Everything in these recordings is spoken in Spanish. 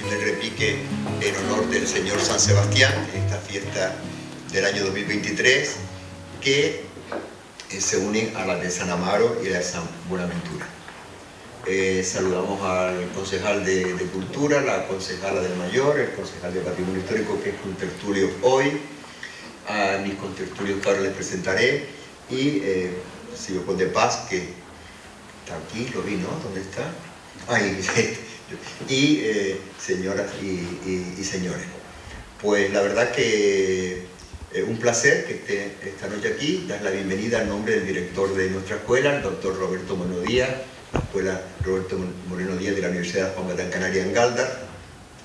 primer repique en honor del Señor San Sebastián, esta fiesta del año 2023, que se unen a la de San Amaro y la de San Buenaventura. Saludamos al concejal de Cultura, la concejala del Mayor, el concejal de Patrimonio Histórico, que es contertulio hoy. A mis contertulios que ahora les presentaré, y señor Conde Paz, que está aquí, lo vi, ¿no? ¿Dónde está? Ahí, y señoras y señores. Pues la verdad que un placer que esté esta noche aquí, dar la bienvenida en nombre del director de nuestra escuela, el doctor Roberto Moreno Díaz, la escuela Roberto Moreno Díaz de la Universidad Juan Batán Canaria en Galdar,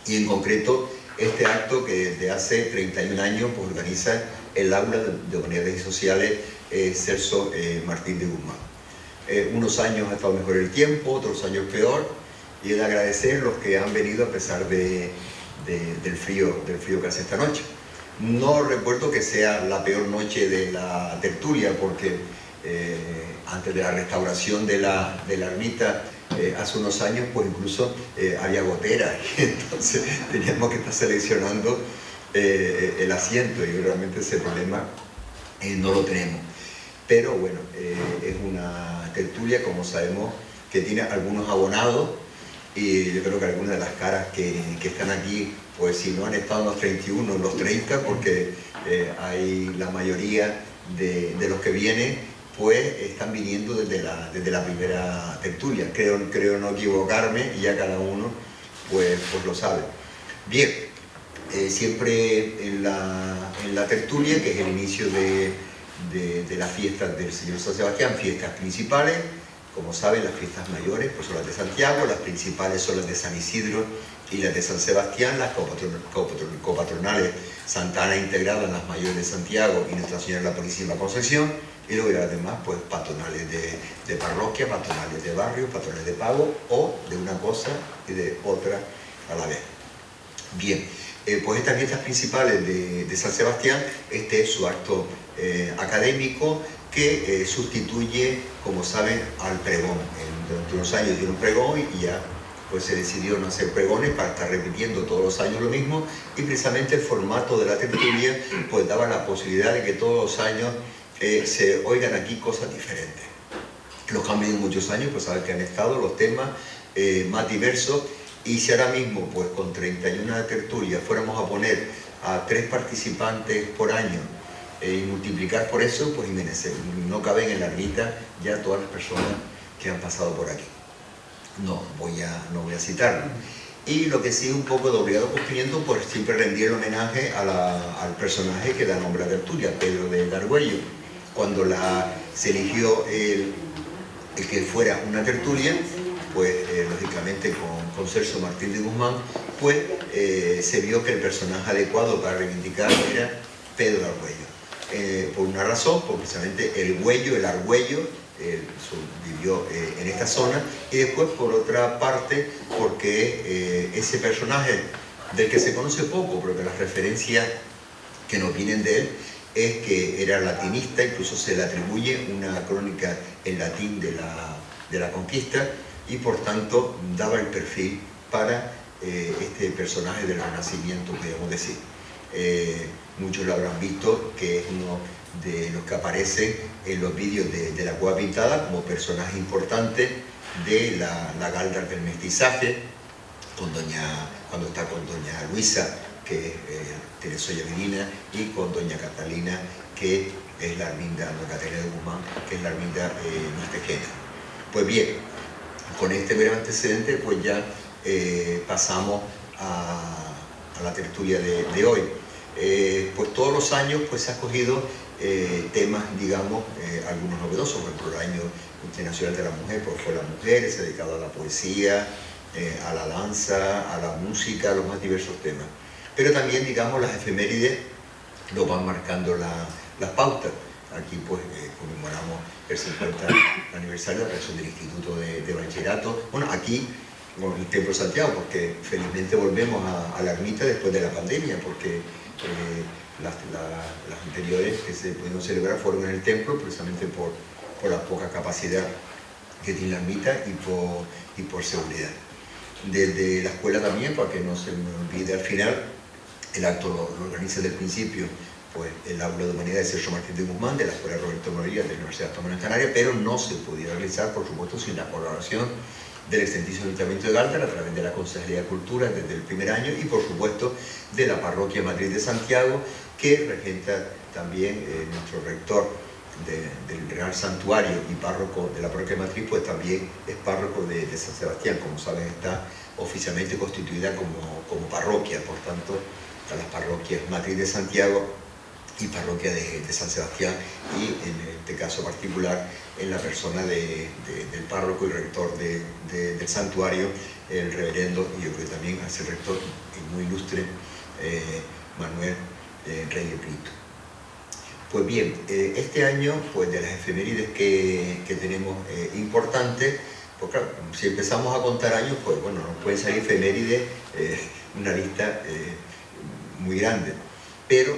y en concreto este acto que desde hace 31 años pues, organiza el aula de Humanidades y Sociales Celso Martín de Guzmán. Unos años ha estado mejor el tiempo, otros años peor, y he de agradecer los que han venido a pesar del frío que hace esta noche. No recuerdo que sea la peor noche de la tertulia, porque antes de la restauración de la ermita, hace unos años, pues incluso había goteras, entonces teníamos que estar seleccionando el asiento, y realmente ese problema no lo tenemos. Pero bueno, es una tertulia, como sabemos, que tiene algunos abonados, y yo creo que algunas de las caras que están aquí, pues si no han estado en los 31, en los 30, porque hay la mayoría de los que vienen, pues están viniendo desde la primera tertulia. Creo no equivocarme, y ya cada uno pues lo sabe. Bien, siempre en la tertulia, que es el inicio de las fiestas del Señor San Sebastián, fiestas principales, como saben, las fiestas mayores pues son las de Santiago, las principales son las de San Isidro y las de San Sebastián, las copatronales Santa Ana integrada en las mayores de Santiago y Nuestra Señora de la Purísima Concepción, y luego las demás pues patronales de parroquia, patronales de barrio, patronales de pago, o de una cosa y de otra a la vez. Bien, pues estas fiestas principales de San Sebastián, este es su acto académico, que sustituye, como saben, al pregón. Durante unos años dieron pregón y ya pues se decidió no hacer pregones para estar repitiendo todos los años lo mismo, y precisamente el formato de la tertulia pues daba la posibilidad de que todos los años se oigan aquí cosas diferentes. Los cambios de muchos años, pues saben que han estado los temas más diversos, y si ahora mismo pues con 31 tertulias fuéramos a poner a 3 participantes por año y multiplicar por eso, pues imagínense, no caben en la ermita ya todas las personas que han pasado por aquí. No voy a citarlo. Y lo que sí, un poco de obligado cumplimiento, pues siempre rendir el homenaje al personaje que da nombre a la tertulia, Pedro de Argüello. Cuando se eligió el que fuera una tertulia, pues lógicamente con Celso Martín de Guzmán, pues se vio que el personaje adecuado para reivindicar era Pedro de Argüello. Por una razón, porque precisamente el argüello, vivió en esta zona, y después por otra parte porque ese personaje del que se conoce poco, pero que las referencias que nos vienen de él es que era latinista, incluso se le atribuye una crónica en latín de la conquista, y por tanto daba el perfil para este personaje del Renacimiento, podríamos decir. Muchos lo habrán visto, que es uno de los que aparece en los vídeos de la Cueva Pintada como personaje importante de la Galdar del mestizaje, cuando está con doña Luisa, que es Teresa Llaverina, y con doña Catalina, que es la ermita, doña Catalina de Guzmán, que es la ermita mixtejena. Pues bien, con este breve antecedente, pues ya pasamos a la tertulia de hoy. Pues todos los años pues se ha escogido temas, digamos, algunos novedosos. Por ejemplo, el Año Internacional de la Mujer, pues fue la mujer, se ha dedicado a la poesía, a la danza, a la música, a los más diversos temas. Pero también, digamos, las efemérides nos van marcando las pautas. Aquí pues conmemoramos el 50 aniversario de la creación del Instituto de Bachillerato. Bueno, aquí con el Templo de Santiago, porque felizmente volvemos a la ermita después de la pandemia, porque las anteriores que se pudieron celebrar fueron en el templo, precisamente por la poca capacidad que tiene la ermita y por seguridad. desde la escuela también, para que no se me olvide al final, el acto lo organiza desde el principio pues, el aula de humanidades de Sergio Martín de Guzmán, de la escuela Roberto Moreira de la Universidad Autónoma de Canarias, pero no se podía realizar, por supuesto, sin la colaboración del extensivo Ayuntamiento de Gáltar a través de la Consejería de Cultura desde el primer año y, por supuesto, de la Parroquia Matriz de Santiago, que regenta también nuestro rector del Real Santuario y párroco de la Parroquia Matriz, pues también es párroco de San Sebastián. Como saben, está oficialmente constituida como parroquia, por tanto, a las parroquias Matriz de Santiago y Parroquia de San Sebastián, y en este caso particular en la persona del párroco y rector del santuario, el reverendo, y yo creo que también es el rector muy ilustre, Manuel Reyes Brito. Pues bien, este año, pues de las efemérides que tenemos importantes, pues claro, si empezamos a contar años, pues bueno, nos pueden salir efemérides, una lista muy grande, pero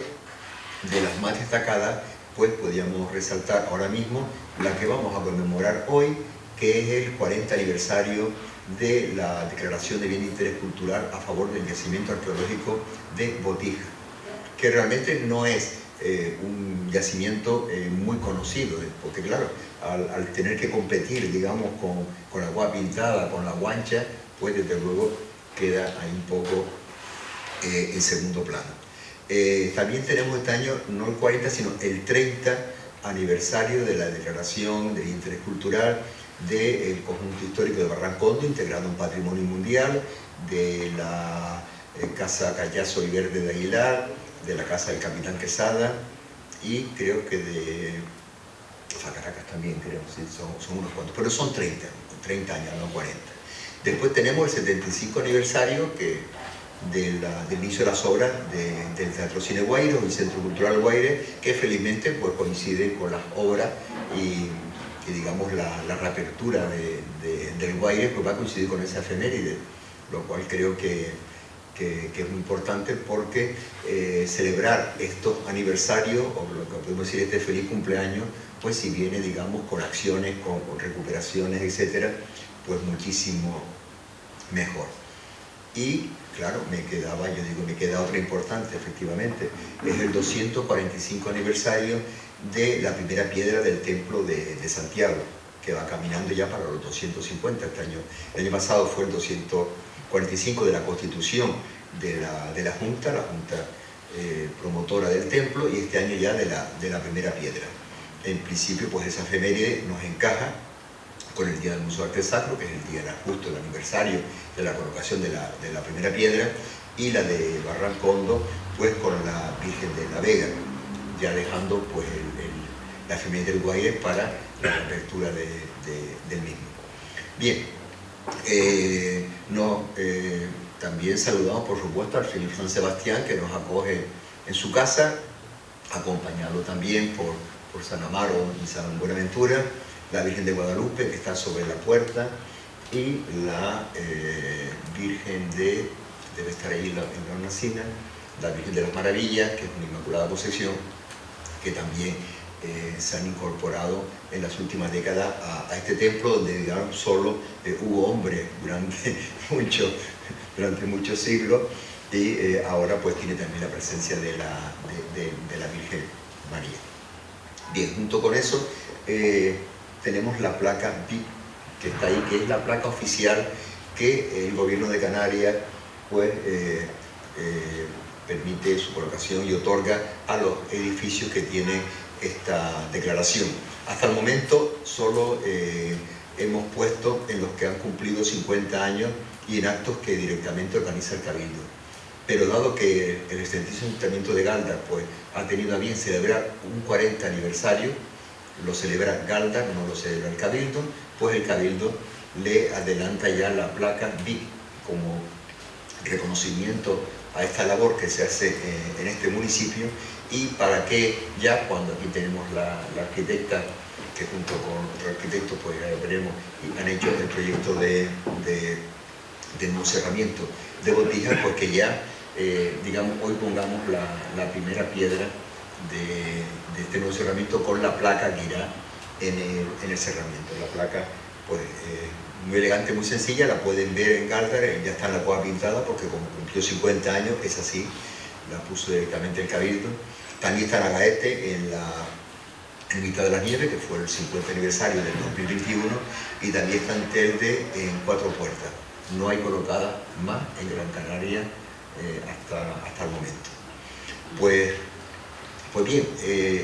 de las más destacadas, pues podríamos resaltar ahora mismo la que vamos a conmemorar hoy, que es el 40 aniversario de la Declaración de Bien de Interés Cultural a favor del yacimiento arqueológico de Botija, que realmente no es un yacimiento muy conocido, porque claro, al tener que competir, digamos, con la agua pintada, con la guancha, pues desde luego queda ahí un poco en segundo plano. También tenemos este año, no el 40, sino el 30 aniversario de la Declaración de Interés Cultural del Conjunto Histórico de Barrancondo, integrado en Patrimonio Mundial, de la Casa Callazo y Verde de Aguilar, de la Casa del Capitán Quesada, y creo que de Facaracas también, creo, sí, son unos cuantos, pero son 30 años, no 40. Después tenemos el 75 aniversario del inicio de las obras del Teatro Cine Guaire y Centro Cultural Guaire, que felizmente pues, coinciden con las obras y digamos la reapertura del Guaire, pues va a coincidir con esa efeméride, lo cual creo que es muy importante, porque celebrar estos aniversarios, o lo que podemos decir este feliz cumpleaños, pues si viene, digamos, con acciones, con recuperaciones, etcétera, pues muchísimo mejor. Y claro, me queda otra importante, efectivamente, es el 245 aniversario de la primera piedra del Templo de Santiago, que va caminando ya para los 250 este año. El año pasado fue el 245 de la constitución de la Junta promotora del templo, y este año ya de la primera piedra. En principio, pues esa efeméride nos encaja con el Día del Museo de Arte Sacro, que es el día justo, el aniversario de la colocación de la primera piedra, y la de Barrancondo, pues con la Virgen de la Vega, ya dejando pues la efeméride del Guaire para la apertura del mismo. Bien, también saludamos por supuesto al señor San Sebastián, que nos acoge en su casa, acompañado también por San Amaro y San Buenaventura, la Virgen de Guadalupe, que está sobre la puerta, y la Virgen debe estar ahí en la hornacina, la Virgen de las Maravillas, que es una Inmaculada Concepción, que también se han incorporado en las últimas décadas a este templo, donde digamos solo hubo hombres durante muchos siglos, y ahora pues tiene también la presencia de la Virgen María. Bien, junto con eso tenemos la placa VIP, que está ahí, que es la placa oficial que el gobierno de Canarias pues permite su colocación y otorga a los edificios que tienen esta declaración. Hasta el momento solo hemos puesto en los que han cumplido 50 años y en actos que directamente organiza el Cabildo. Pero dado que el excelentísimo Ayuntamiento de Gáltar pues, ha tenido a bien celebrar un 40 aniversario, lo celebra Gáltar, no lo celebra el Cabildo, pues el Cabildo le adelanta ya la placa VIP como reconocimiento a esta labor que se hace en este municipio, y para que ya cuando aquí tenemos la arquitecta, que junto con otro arquitecto pues ya veremos, han hecho el proyecto del nuevo cerramiento de Botija, pues que ya digamos hoy pongamos la primera piedra de este nuevo cerramiento con la placa que irá en el cerramiento. La placa pues muy elegante, muy sencilla, la pueden ver en Galdar, ya está en la cueva pintada porque como cumplió 50 años, es así, la puso directamente el Cabildo. También está la Gaete en mitad de la nieve, que fue el 50 aniversario del 2021, y también está en Telde en 4 puertas. No hay colocada más en Gran Canaria hasta el momento. Pues bien,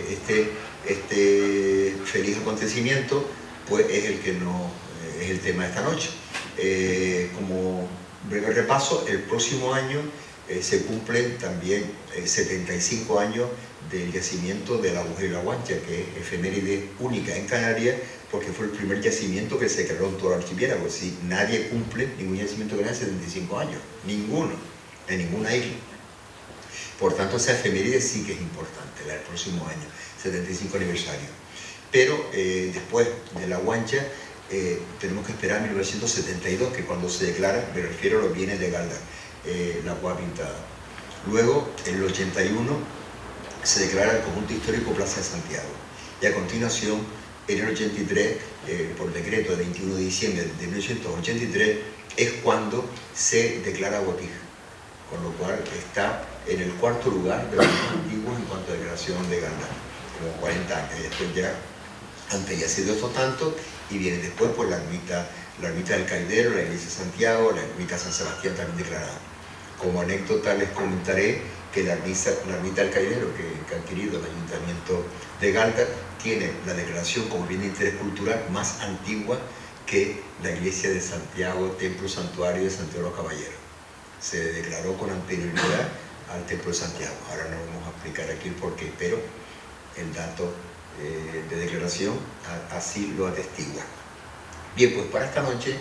este feliz acontecimiento pues es el que es el tema de esta noche. Como breve repaso, el próximo año se cumplen también 75 años del yacimiento del Agujero y la Guancha, que es efeméride única en Canarias, porque fue el primer yacimiento que se creó en todo el archipiélago. Si nadie cumple ningún yacimiento canario 75 años, ninguno, en ninguna isla. Por tanto, esa efeméride sí que es importante, la del próximo año, 75 aniversario. Pero después de la Guancha tenemos que esperar 1972, que cuando se declara, me refiero a los bienes de Galdar, la cueva pintada. Luego, en el 81, se declara el conjunto histórico Plaza de Santiago. Y a continuación, en el 83, por decreto de 21 de diciembre de 1983, es cuando se declara Botija, con lo cual está en el 4º lugar de los más antiguos en cuanto a declaración de Galdar, como 40 años. Y después ya, antes ya ha sido esto tanto, y viene después por la ermita del Caldero, la iglesia de Santiago, la ermita de San Sebastián también declarada. Como anécdota les comentaré que la ermita del Caldero que ha adquirido el Ayuntamiento de Galdar tiene la declaración como bien de interés cultural más antigua que la iglesia de Santiago, templo santuario de Santiago de los Caballeros. Se declaró con anterioridad al templo de Santiago. Ahora no vamos a explicar aquí el porqué, pero el dato de declaración así lo atestigua. Bien, pues para esta noche,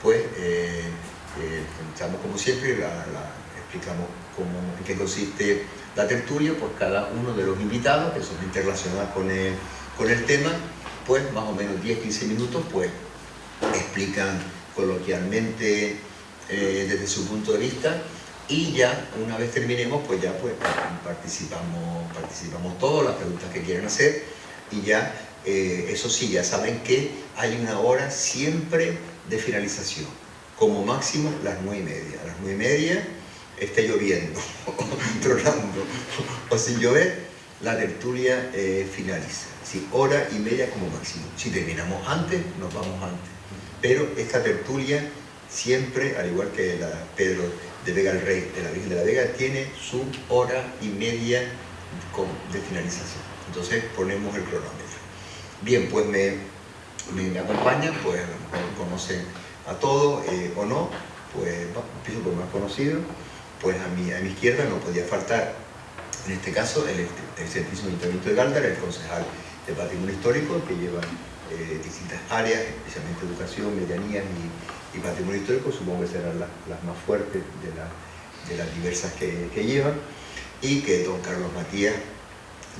pues estamos como siempre, explicamos en qué consiste la tertulia por cada uno de los invitados, que son interrelacionados con el tema, pues más o menos 10-15 minutos, pues explican coloquialmente desde su punto de vista, y ya una vez terminemos, pues ya pues participamos todos, las preguntas que quieran hacer, y ya, eso sí, ya saben que hay una hora siempre de finalización, como máximo las 9:30. A las 9:30 esté lloviendo, tronando o sin llover, la tertulia finaliza. Sí, 1:30 como máximo. Si terminamos antes, nos vamos antes. Pero esta tertulia siempre, al igual que la Pedro de Vega el Rey de la Virgen de la Vega, tiene su 1:30 de finalización. Entonces ponemos el cronómetro. Bien, pues me acompañan, pues a lo mejor conocen a todos o no, pues empiezo por más conocido. Pues a mi izquierda no podía faltar, en este caso, el excelentísimo Ayuntamiento de Galdar, el concejal de Patrimonio Histórico, que lleva distintas áreas, especialmente educación, medianías y patrimonio histórico, supongo que serán las más fuertes de las diversas que llevan, y que don Carlos Matías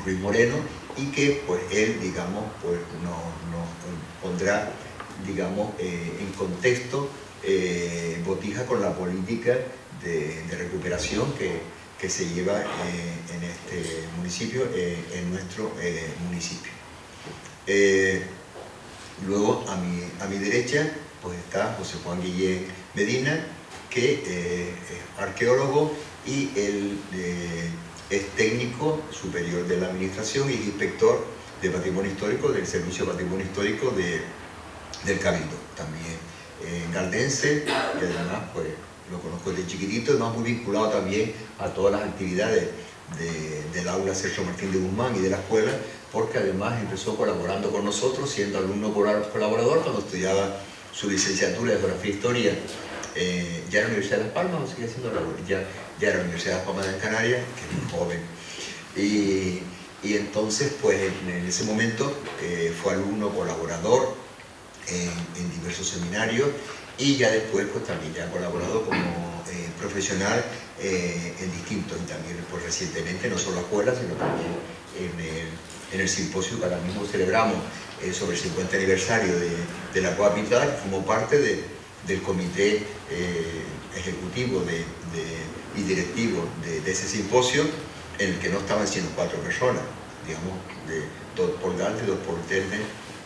Ruiz Moreno, y que pues él, digamos, pues nos pondrá, digamos, en contexto Botija con la política de recuperación que se lleva en este municipio, en nuestro municipio. Luego a mi derecha pues está José Juan Guillén Medina, que es arqueólogo y él es técnico superior de la administración y inspector de patrimonio histórico del Servicio de Patrimonio Histórico del Cabildo, también galdense, y además pues lo conozco desde chiquitito, además muy vinculado también a todas las actividades del aula Sergio Martín de Guzmán y de la escuela, porque además empezó colaborando con nosotros, siendo alumno colaborador cuando estudiaba su licenciatura de Geografía e Historia, ya en la Universidad de Las Palmas, o sigue siendo ya en la Universidad de Las Palmas de Gran Canaria, que es muy joven. Y entonces, pues en ese momento fue alumno colaborador en diversos seminarios, y ya después pues también ya ha colaborado como profesional en distintos, y también pues recientemente no solo a la escuela, sino también en el simposio que ahora mismo celebramos sobre el 50 aniversario de la cueva pintada, que formó parte del comité ejecutivo y directivo de ese simposio, en el que no estaban siendo 4 personas, digamos, 2 por Galdar y 2 por Telde,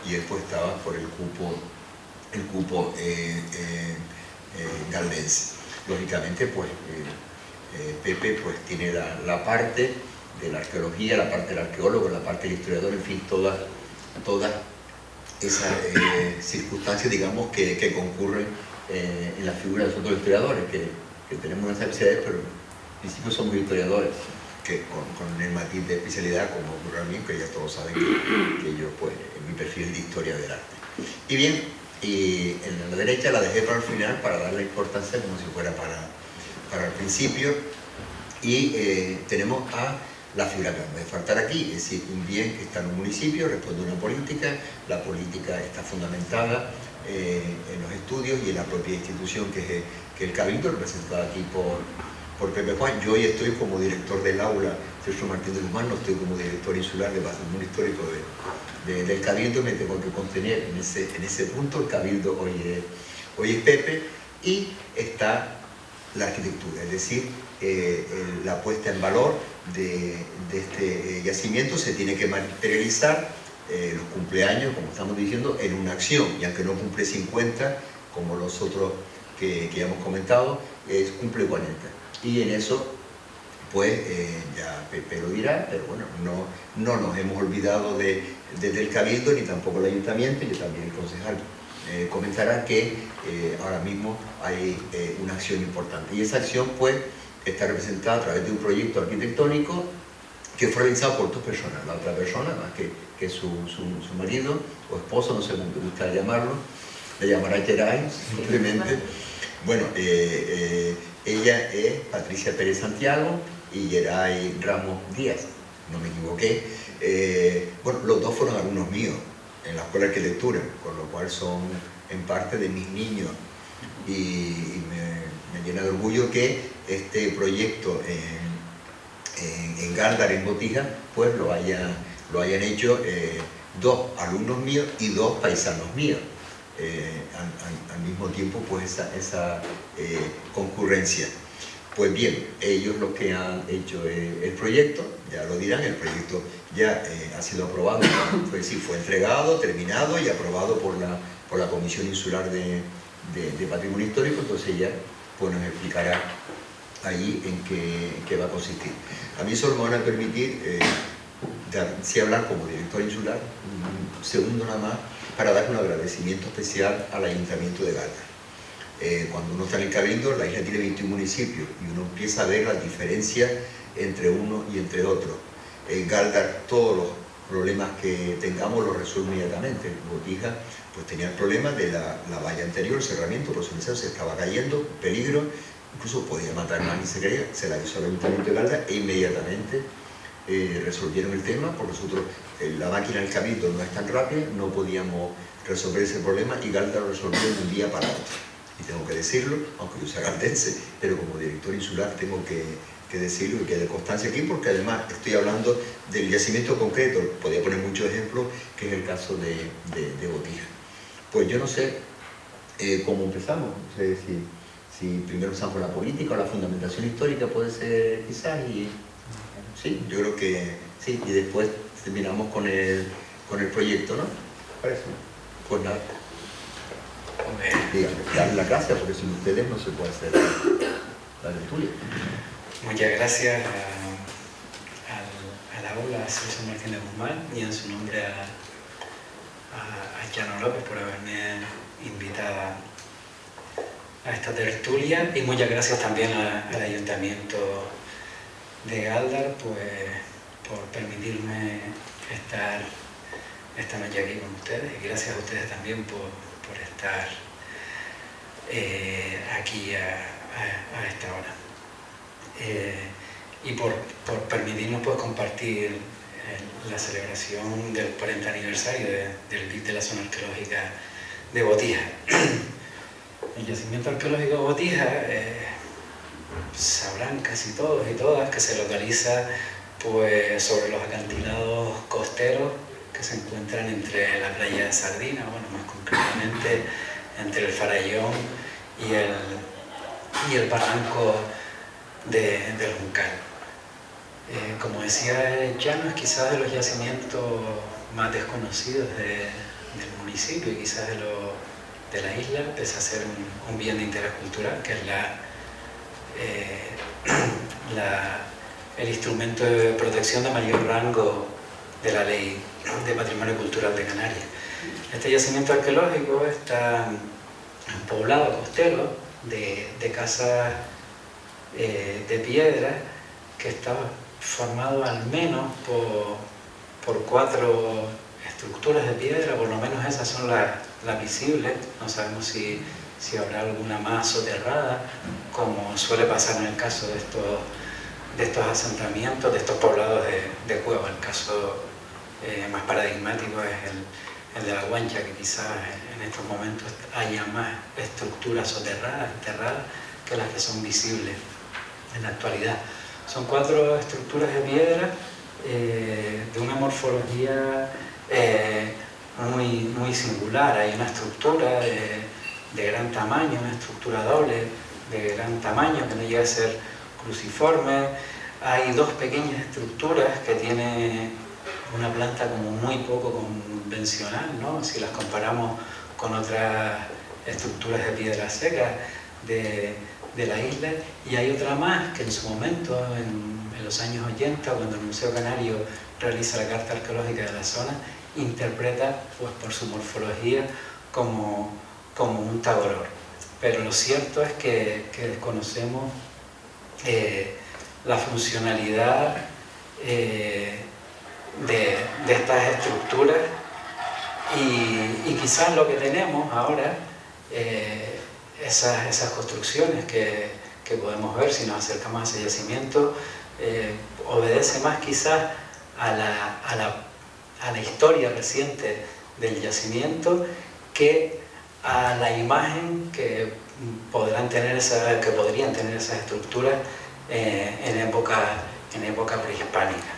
y él pues estaba por el cupo el cupo galdense. Lógicamente, pues Pepe pues tiene la parte de la arqueología, la parte del arqueólogo, la parte del historiador, en fin, todas esas circunstancias, digamos, que concurren en la figura de nosotros los historiadores, que tenemos unas especialidades, pero en principio somos historiadores, que con el matiz de especialidad, como ocurre a mí, que ya todos saben que yo, pues, en mi perfil de historia del arte. Y bien, y en la derecha la dejé para el final para darle importancia como si fuera para el principio. Y tenemos a la figura que me debe faltar aquí, es decir, un bien que está en un municipio, responde a una política, la política está fundamentada en los estudios y en la propia institución que es el Cabildo, representado aquí por Pepe Juan. Yo hoy estoy como director del aula Sergio Martín de Guzmán, no estoy como director insular de Patrimonio Histórico del Cabildo, me tengo que contener en ese punto. El Cabildo hoy es Pepe, y está la arquitectura, es decir, la puesta en valor de este yacimiento se tiene que materializar los cumpleaños, como estamos diciendo, en una acción, y aunque no cumple 50, como los otros que ya hemos comentado, cumple 40. Y en eso, pues, ya Pepe lo dirá, pero bueno, no nos hemos olvidado del Cabildo, ni tampoco el Ayuntamiento, y también el concejal comentará que ahora mismo hay una acción importante. Y esa acción, pues, está representada a través de un proyecto arquitectónico que fue realizado por dos personas. La otra persona, más que su marido o esposo, no sé cómo te gusta llamarlo, le llamará Geray, simplemente. Bueno, ella es Patricia Pérez Santiago y Geray Ramos Díaz, no me equivoqué. Bueno, los dos fueron alumnos míos en la Escuela de Arquitectura, con lo cual son en parte de mis niños, y me llena de orgullo que este proyecto en Gáldar, en Botija, pues lo hayan hecho dos alumnos míos y dos paisanos míos. Al mismo tiempo, pues esa concurrencia. Pues bien, ellos los que han hecho el proyecto, ya lo dirán, el proyecto ya ha sido aprobado, fue entregado, terminado y aprobado por la Comisión Insular de Patrimonio Histórico. Entonces ella, pues, nos explicará ahí en qué va a consistir. A mí solo me van a permitir, sí, hablar como director insular, un segundo nada más, para dar un agradecimiento especial al Ayuntamiento de Gáldar. Cuando uno está en el Cabildo, la isla tiene 21 municipios y uno empieza a ver las diferencias entre uno y entre otro. En Gáldar, todos los problemas que tengamos los resuelve inmediatamente. Botija, pues, tenía el problema de la valla anterior, el cerramiento, por su se estaba cayendo, peligro, incluso podía matar más y se creía, se la avisó al Ayuntamiento de Gáldar e inmediatamente resolvieron el tema, porque nosotros, la máquina del Cabildo no es tan rápida, no podíamos resolver ese problema, y Gáldar lo resolvió de un día para otro. Y tengo que decirlo, aunque yo sea galdense, pero como director insular tengo que decirlo y que de constancia aquí, porque además estoy hablando del yacimiento concreto, podría poner muchos ejemplos, que es el caso de Botija. Pues yo no sé cómo empezamos, no sé si primero empezamos por la política o la fundamentación histórica, puede ser quizás, y sí, yo creo que sí, y después terminamos con el proyecto, ¿no? ¿Parece? Pues nada. Díganme, darle las gracias, porque sin ustedes no se puede hacer la tertulia. Muchas gracias al aula, a Sergio Martín de Guzmán, y en su nombre a Llano López por haberme invitado a esta tertulia, y muchas gracias también al Ayuntamiento de Gáldar, pues, por permitirme estar esta noche aquí con ustedes, y gracias a ustedes también por estar aquí a esta hora. Y por permitirnos, pues, compartir la celebración del 40 aniversario del BID de la zona arqueológica de Botija. El yacimiento arqueológico de Botija, sabrán casi todos y todas que se localiza, pues, sobre los acantilados costeros que se encuentran entre la playa de Sardina, bueno, más concretamente entre el Farallón y el barranco del Juncal. Como decía Llano, es quizás de los yacimientos más desconocidos del municipio, y quizás de de la isla, pese a ser un bien de interés cultural, que es el instrumento de protección de mayor rango de la Ley de Patrimonio Cultural de Canarias. Este yacimiento arqueológico está poblado costero de casas de piedra, que está formado al menos por 4 estructuras de piedra, por lo menos esas son las visibles. No sabemos si habrá alguna más soterrada, como suele pasar en el caso de estos asentamientos, de estos poblados de cueva. El caso más paradigmático es el de La Guancha, que quizás en estos momentos haya más estructuras soterradas, enterradas, que las que son visibles en la actualidad. Son 4 estructuras de piedra de una morfología muy singular. Hay una estructura de gran tamaño, una estructura doble de gran tamaño que no llega a ser cruciforme. Hay 2 pequeñas estructuras que tienen una planta como muy poco convencional, ¿no? Si las comparamos con otras estructuras de piedra seca de la isla, y hay otra más que en su momento, en los años 80, cuando el Museo Canario realiza la carta arqueológica de la zona, interpreta, pues, por su morfología como un taboror. Pero lo cierto es que desconocemos la funcionalidad de estas estructuras, y quizás lo que tenemos ahora, esas construcciones que podemos ver si nos acercamos a ese yacimiento, obedece más quizás a la historia reciente del yacimiento que a la imagen que podrían tener esas estructuras en época prehispánica.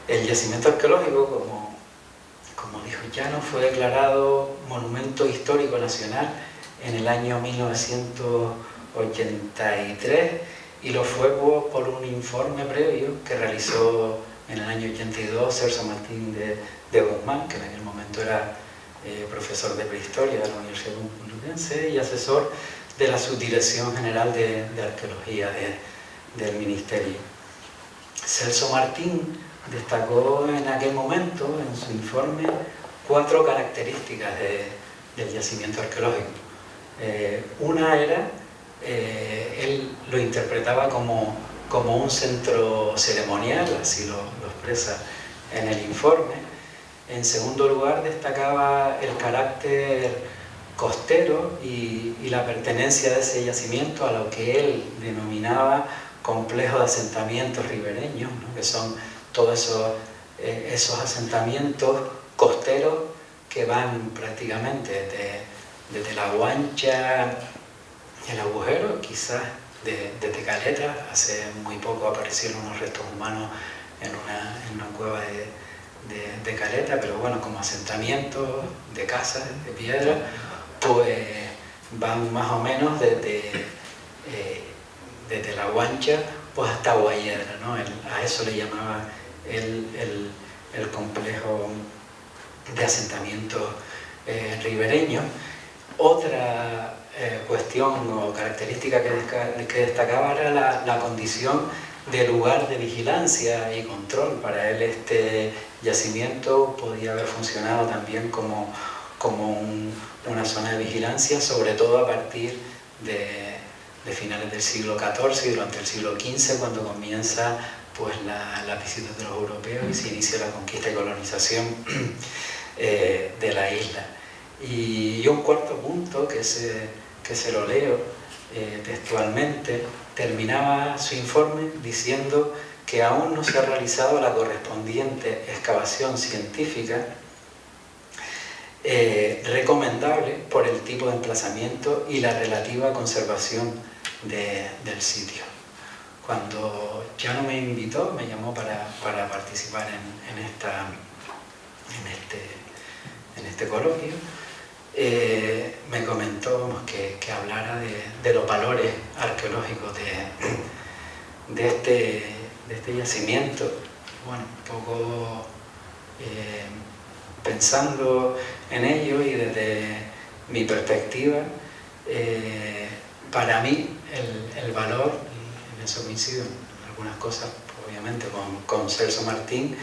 El yacimiento arqueológico, como dijo Llano, fue declarado Monumento Histórico Nacional en el año 1983, y lo fue por un informe previo que realizó en el año 82 Celso Martín de Guzmán, que en aquel momento era profesor de prehistoria de la Universidad Complutense y asesor de la Subdirección General de Arqueología del Ministerio. Celso Martín destacó en aquel momento, en su informe, 4 características del yacimiento arqueológico. Una era, él lo interpretaba como un centro ceremonial, así lo expresa en el informe. En segundo lugar, destacaba el carácter costero y la pertenencia de ese yacimiento a lo que él denominaba complejo de asentamientos ribereños, ¿no? Que son todos esos asentamientos costeros que van prácticamente desde La Guancha, el agujero, quizás desde Caleta. Hace muy poco aparecieron unos restos humanos en una cueva de Caleta, pero bueno, como asentamientos de casas de piedra, pues van más o menos desde La Guancha pues hasta Guayedra, ¿no? A eso le llamaba el complejo de asentamientos ribereños. Otra cuestión o característica que destacaba era la condición de lugar de vigilancia y control. Para él este yacimiento podía haber funcionado también como una zona de vigilancia, sobre todo a partir de finales del siglo XIV y durante el siglo XV, cuando comienza pues la visita de los europeos y se inicia la conquista y colonización de la isla. Y un cuarto punto que se lo leo textualmente, terminaba su informe diciendo que aún no se ha realizado la correspondiente excavación científica recomendable por el tipo de emplazamiento y la relativa conservación del sitio. Cuando Llano me invitó, me llamó para participar en este coloquio, me comentó que hablara de los valores arqueológicos de este yacimiento. Bueno, un poco pensando en ello y desde mi perspectiva, para mí el valor, y en eso coincido en algunas cosas, obviamente, con Celso Martín,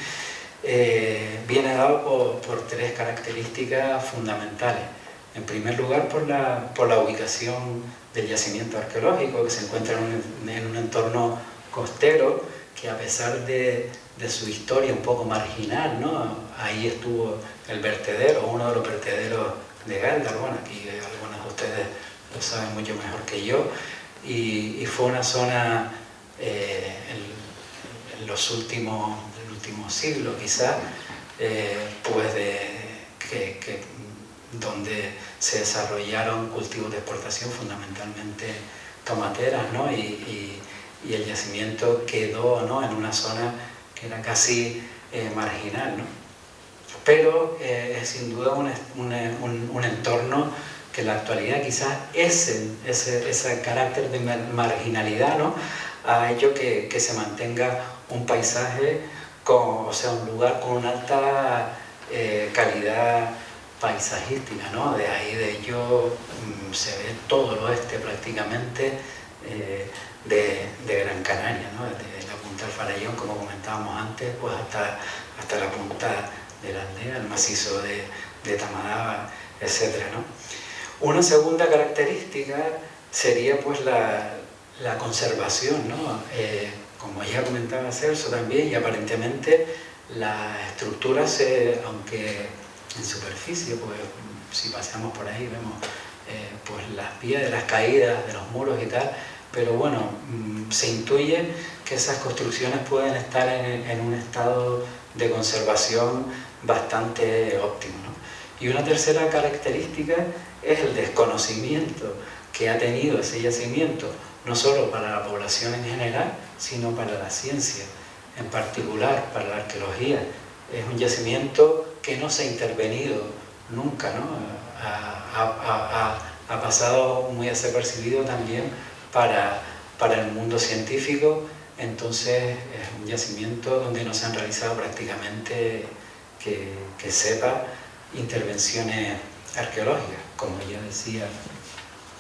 viene dado por tres características fundamentales. En primer lugar, por la ubicación del yacimiento arqueológico, que se encuentra en un entorno costero, que a pesar de su historia un poco marginal, ¿no? Ahí estuvo el vertedero, uno de los vertederos de Gáldar. Bueno, aquí algunos de ustedes lo saben mucho mejor que yo, y fue una zona en los últimos siglos quizás, pues donde se desarrollaron cultivos de exportación, fundamentalmente tomateras, ¿no? Y el yacimiento quedó, ¿no?, en una zona que era casi marginal, ¿no? Pero es sin duda un entorno que en la actualidad quizás ese carácter de marginalidad, ¿no?, ha hecho que se mantenga un paisaje, o sea, un lugar con una alta calidad paisajística, ¿no? De ahí de ello se ve todo el oeste prácticamente de Gran Canaria, ¿no? Desde la punta del Farallón, como comentábamos antes, pues hasta la punta de la aldea, el macizo de Tamadaba, etc., ¿no? Una segunda característica sería pues la conservación, ¿no? Como ya comentaba Celso también, y aparentemente las estructuras, aunque en superficie, pues si paseamos por ahí vemos pues las vías de las caídas de los muros y tal, pero bueno, se intuye que esas construcciones pueden estar en un estado de conservación bastante óptimo, ¿no? Y una tercera característica es el desconocimiento que ha tenido ese yacimiento, no solo para la población en general, sino para la ciencia, en particular para la arqueología. Es un yacimiento que no se ha intervenido nunca, ¿no? Ha pasado muy desapercibido también para el mundo científico. Entonces es un yacimiento donde no se han realizado prácticamente, que sepa, intervenciones arqueológicas, como ya decía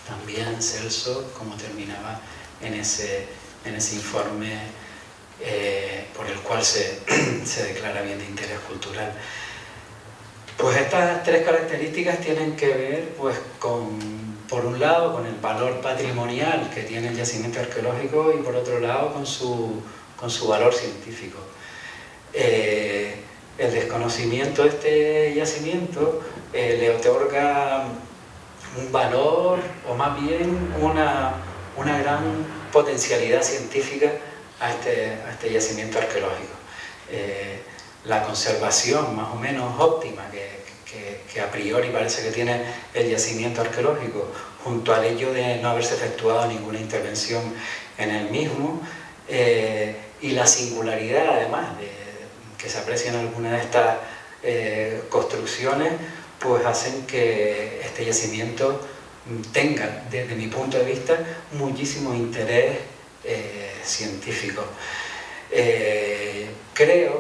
también Celso, como terminaba en ese informe por el cual se declara bien de interés cultural. Pues estas tres características tienen que ver, pues, por un lado, con el valor patrimonial que tiene el yacimiento arqueológico, y por otro lado, con su valor científico. El desconocimiento de este yacimiento le otorga un valor, o más bien una gran potencialidad científica a este yacimiento arqueológico. La conservación más o menos óptima que a priori parece que tiene el yacimiento arqueológico, junto al hecho de no haberse efectuado ninguna intervención en el mismo, y la singularidad además que se aprecia en algunas de estas construcciones, pues hacen que este yacimiento tenga, desde mi punto de vista, muchísimo interés científico.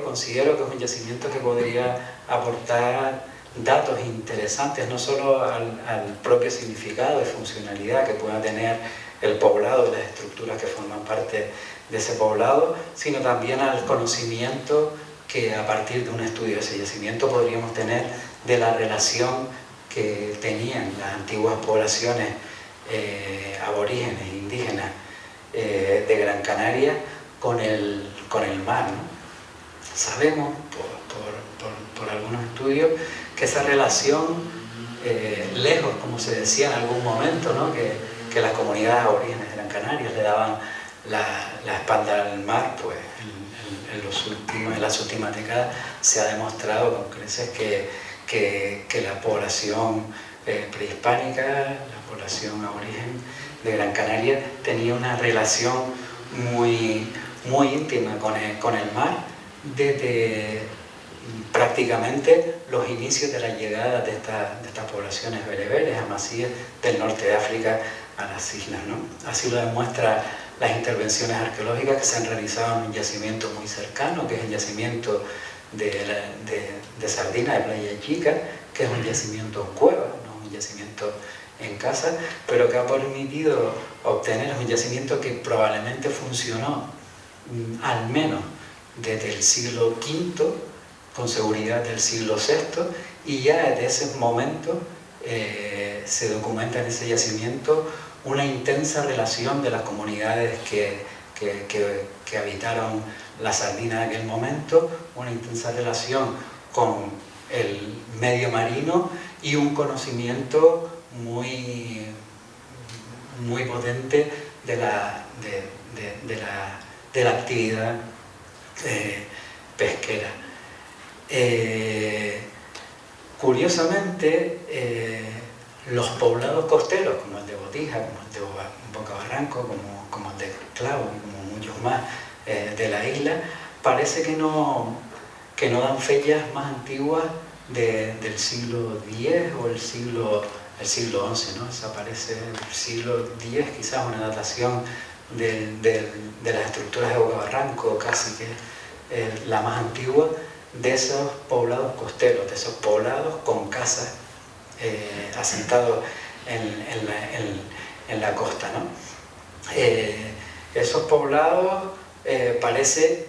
Considero que es un yacimiento que podría aportar datos interesantes, no solo al propio significado y funcionalidad que pueda tener el poblado y las estructuras que forman parte de ese poblado, sino también al conocimiento que a partir de un estudio de ese yacimiento podríamos tener de la relación que tenían las antiguas poblaciones aborígenes, indígenas de Gran Canaria con el mar, ¿no? Sabemos por algunos estudios que esa relación, lejos, como se decía en algún momento, ¿no?, que las comunidades aborígenes de Gran Canaria le daban la espalda al mar, pues en las últimas décadas se ha demostrado con creces que la población prehispánica, la población aborigen de Gran Canaria, tenía una relación muy íntima con el mar desde prácticamente los inicios de la llegada de estas poblaciones bereberes, amazíes del norte de África a las islas, ¿no? Así lo demuestra las intervenciones arqueológicas que se han realizado en un yacimiento muy cercano, que es el yacimiento de Sardina, de Playa Chica, que es un yacimiento en cueva, no un yacimiento en casa, pero que ha permitido obtener un yacimiento que probablemente funcionó al menos desde el siglo V, con seguridad del siglo VI, y ya desde ese momento se documenta en ese yacimiento una intensa relación de las comunidades que habitaron la Sardina en aquel momento, una intensa relación con el medio marino y un conocimiento muy potente de la actividad pesquera. Curiosamente, los poblados costeros, como el de Botija, como el de Boca Barranco, como el de Clavo y como muchos más de la isla, parece que no dan fechas más antiguas del siglo X o el siglo XI, ¿no? Esa parece el siglo X, quizás una datación de las estructuras de Boca Barranco, casi que la más antigua, de esos poblados costeros, de esos poblados con casas asentados en la costa, ¿no? Esos poblados parece,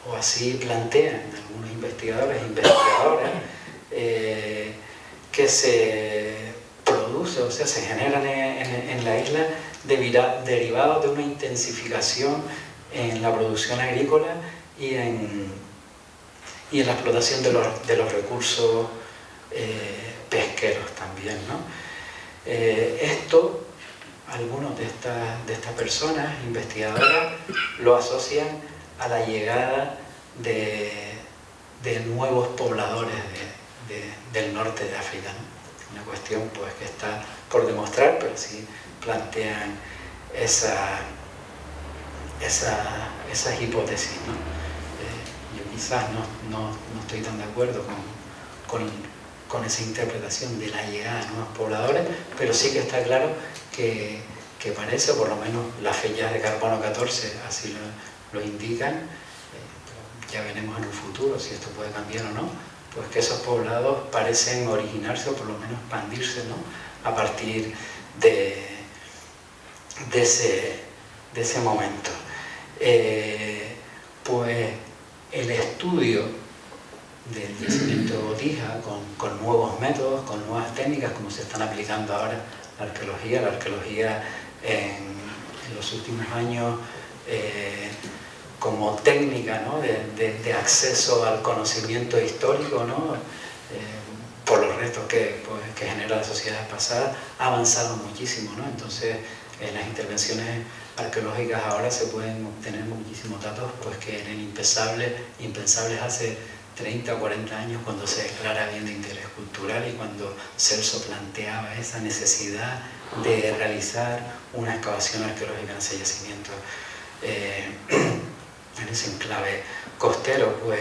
o así plantean algunos investigadores e investigadoras, que se produce, o sea, se generan en la isla derivados de una intensificación en la producción agrícola y en la explotación de los recursos pesqueros también, ¿no? Esto, algunos de estas personas investigadoras lo asocian a la llegada de nuevos pobladores del norte de África, ¿no? Una cuestión pues que está por demostrar, pero sí plantean esas hipótesis, ¿no? Yo quizás no estoy tan de acuerdo con esa interpretación de la llegada de nuevos pobladores, pero sí que está claro que parece, o por lo menos las fechas de carbono 14 así lo indican, ya veremos en un futuro si esto puede cambiar o no, pues que esos poblados parecen originarse o por lo menos expandirse, ¿no? A partir de ese momento. Pues el estudio del yacimiento de Botija con nuevos métodos, con nuevas técnicas, como se están aplicando ahora la arqueología en los últimos años, como técnica, ¿no? de acceso al conocimiento histórico, ¿no? Por los restos que genera la sociedad pasada, ha avanzado muchísimo, ¿no? Entonces, en las intervenciones arqueológicas ahora se pueden obtener muchísimos datos pues, que eran impensables hace 30 o 40 años, cuando se declara bien de interés cultural y cuando Celso planteaba esa necesidad de realizar una excavación arqueológica en ese yacimiento. En ese enclave costero, pues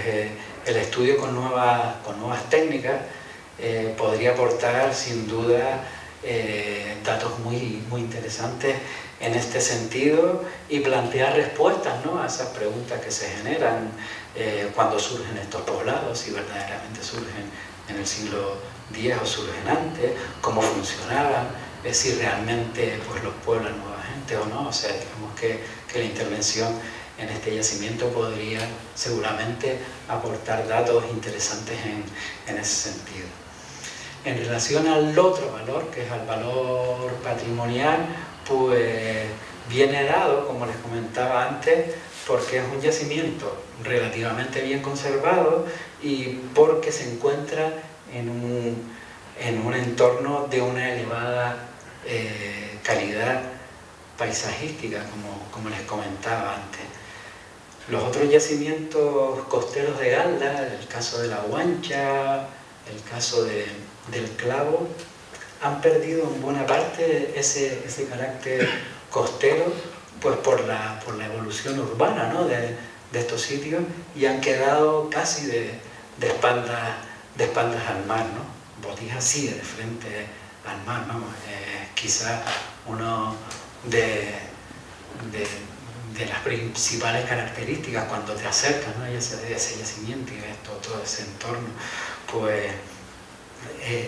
el estudio con nuevas técnicas podría aportar sin duda datos muy interesantes en este sentido y plantear respuestas, ¿no? A esas preguntas que se generan cuando surgen estos poblados, si verdaderamente surgen en el siglo X o surgen antes, cómo funcionaban, si realmente pues, los pueblan nueva gente o no. O sea, digamos que la intervención en este yacimiento podría seguramente aportar datos interesantes en ese sentido. En relación al otro valor, que es el valor patrimonial, pues viene dado, como les comentaba antes, porque es un yacimiento relativamente bien conservado y porque se encuentra en un entorno de una elevada calidad paisajística, como les comentaba antes. Los otros yacimientos costeros de Galda, el caso de la Guancha, el caso del Clavo, han perdido en buena parte ese carácter costero, pues por la evolución urbana, ¿no? de estos sitios, y han quedado casi de espaldas al mar, ¿no? Botija sigue de frente al mar, vamos, quizá uno de las principales características cuando te acercas, ¿no? a ese yacimiento y ves todo ese entorno, pues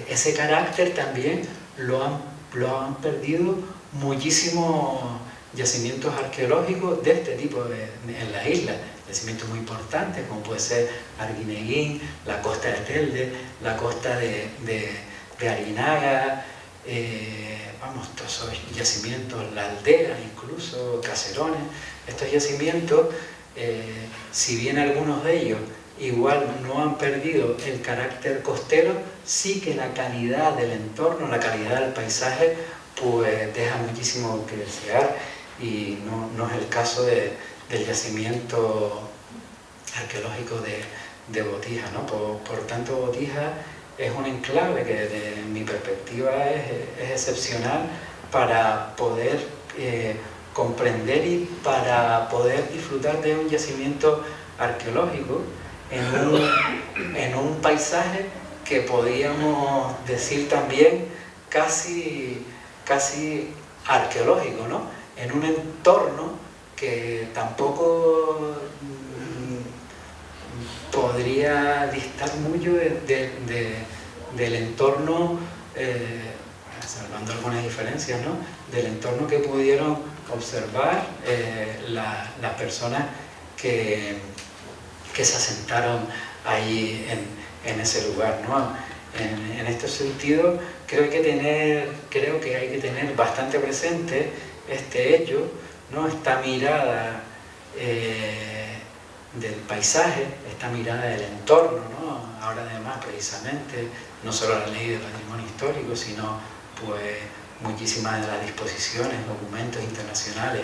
ese carácter también lo han perdido muchísimos yacimientos arqueológicos de este tipo en la isla. Yacimientos muy importantes como puede ser Arguineguín, la costa de Telde, la costa de Arinaga, vamos, todos esos yacimientos, la aldea incluso, Caserones. Estos yacimientos, si bien algunos de ellos igual no han perdido el carácter costero, sí que la calidad del entorno, la calidad del paisaje, pues deja muchísimo que desear, y no es el caso del yacimiento arqueológico de Botija, ¿no? Por tanto, Botija es un enclave que desde mi perspectiva es excepcional para poder comprender y para poder disfrutar de un yacimiento arqueológico en un paisaje que podríamos decir también casi arqueológico, ¿no? En un entorno que tampoco podría distar mucho del entorno, salvando algunas diferencias, ¿no? Del entorno que pudieron observar las personas que se asentaron ahí en ese lugar, ¿no? En este sentido, creo que hay que tener bastante presente este hecho, ¿no? Esta mirada del paisaje, esta mirada del entorno, ¿no? Ahora además, precisamente, no solo la ley de patrimonio histórico, sino pues muchísimas de las disposiciones, documentos internacionales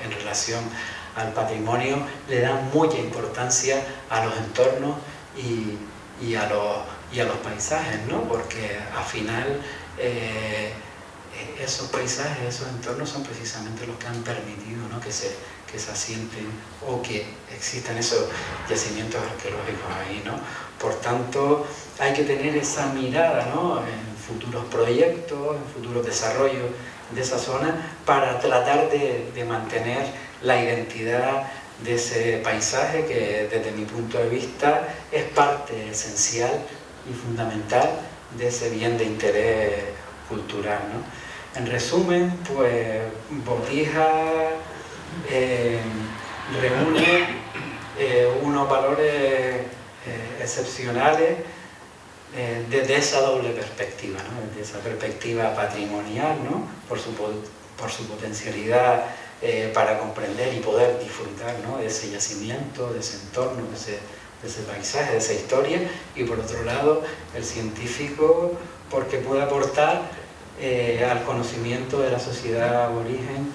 en relación al patrimonio le dan mucha importancia a los entornos y a los paisajes, ¿no? Porque al final esos paisajes, esos entornos son precisamente los que han permitido, ¿no? que se asienten o que existan esos yacimientos arqueológicos ahí, ¿no? Por tanto, hay que tener esa mirada, ¿no? En futuros proyectos, en futuros desarrollos de esa zona, para tratar de mantener la identidad de ese paisaje que, desde mi punto de vista, es parte esencial y fundamental de ese bien de interés cultural, ¿no? En resumen, pues Botija reúne unos valores excepcionales desde esa doble perspectiva, ¿no? Desde esa perspectiva patrimonial, ¿no? Por su potencialidad para comprender y poder disfrutar, ¿no? De ese yacimiento, de ese entorno, de ese paisaje, de esa historia, y por otro lado el científico, porque puede aportar al conocimiento de la sociedad aborigen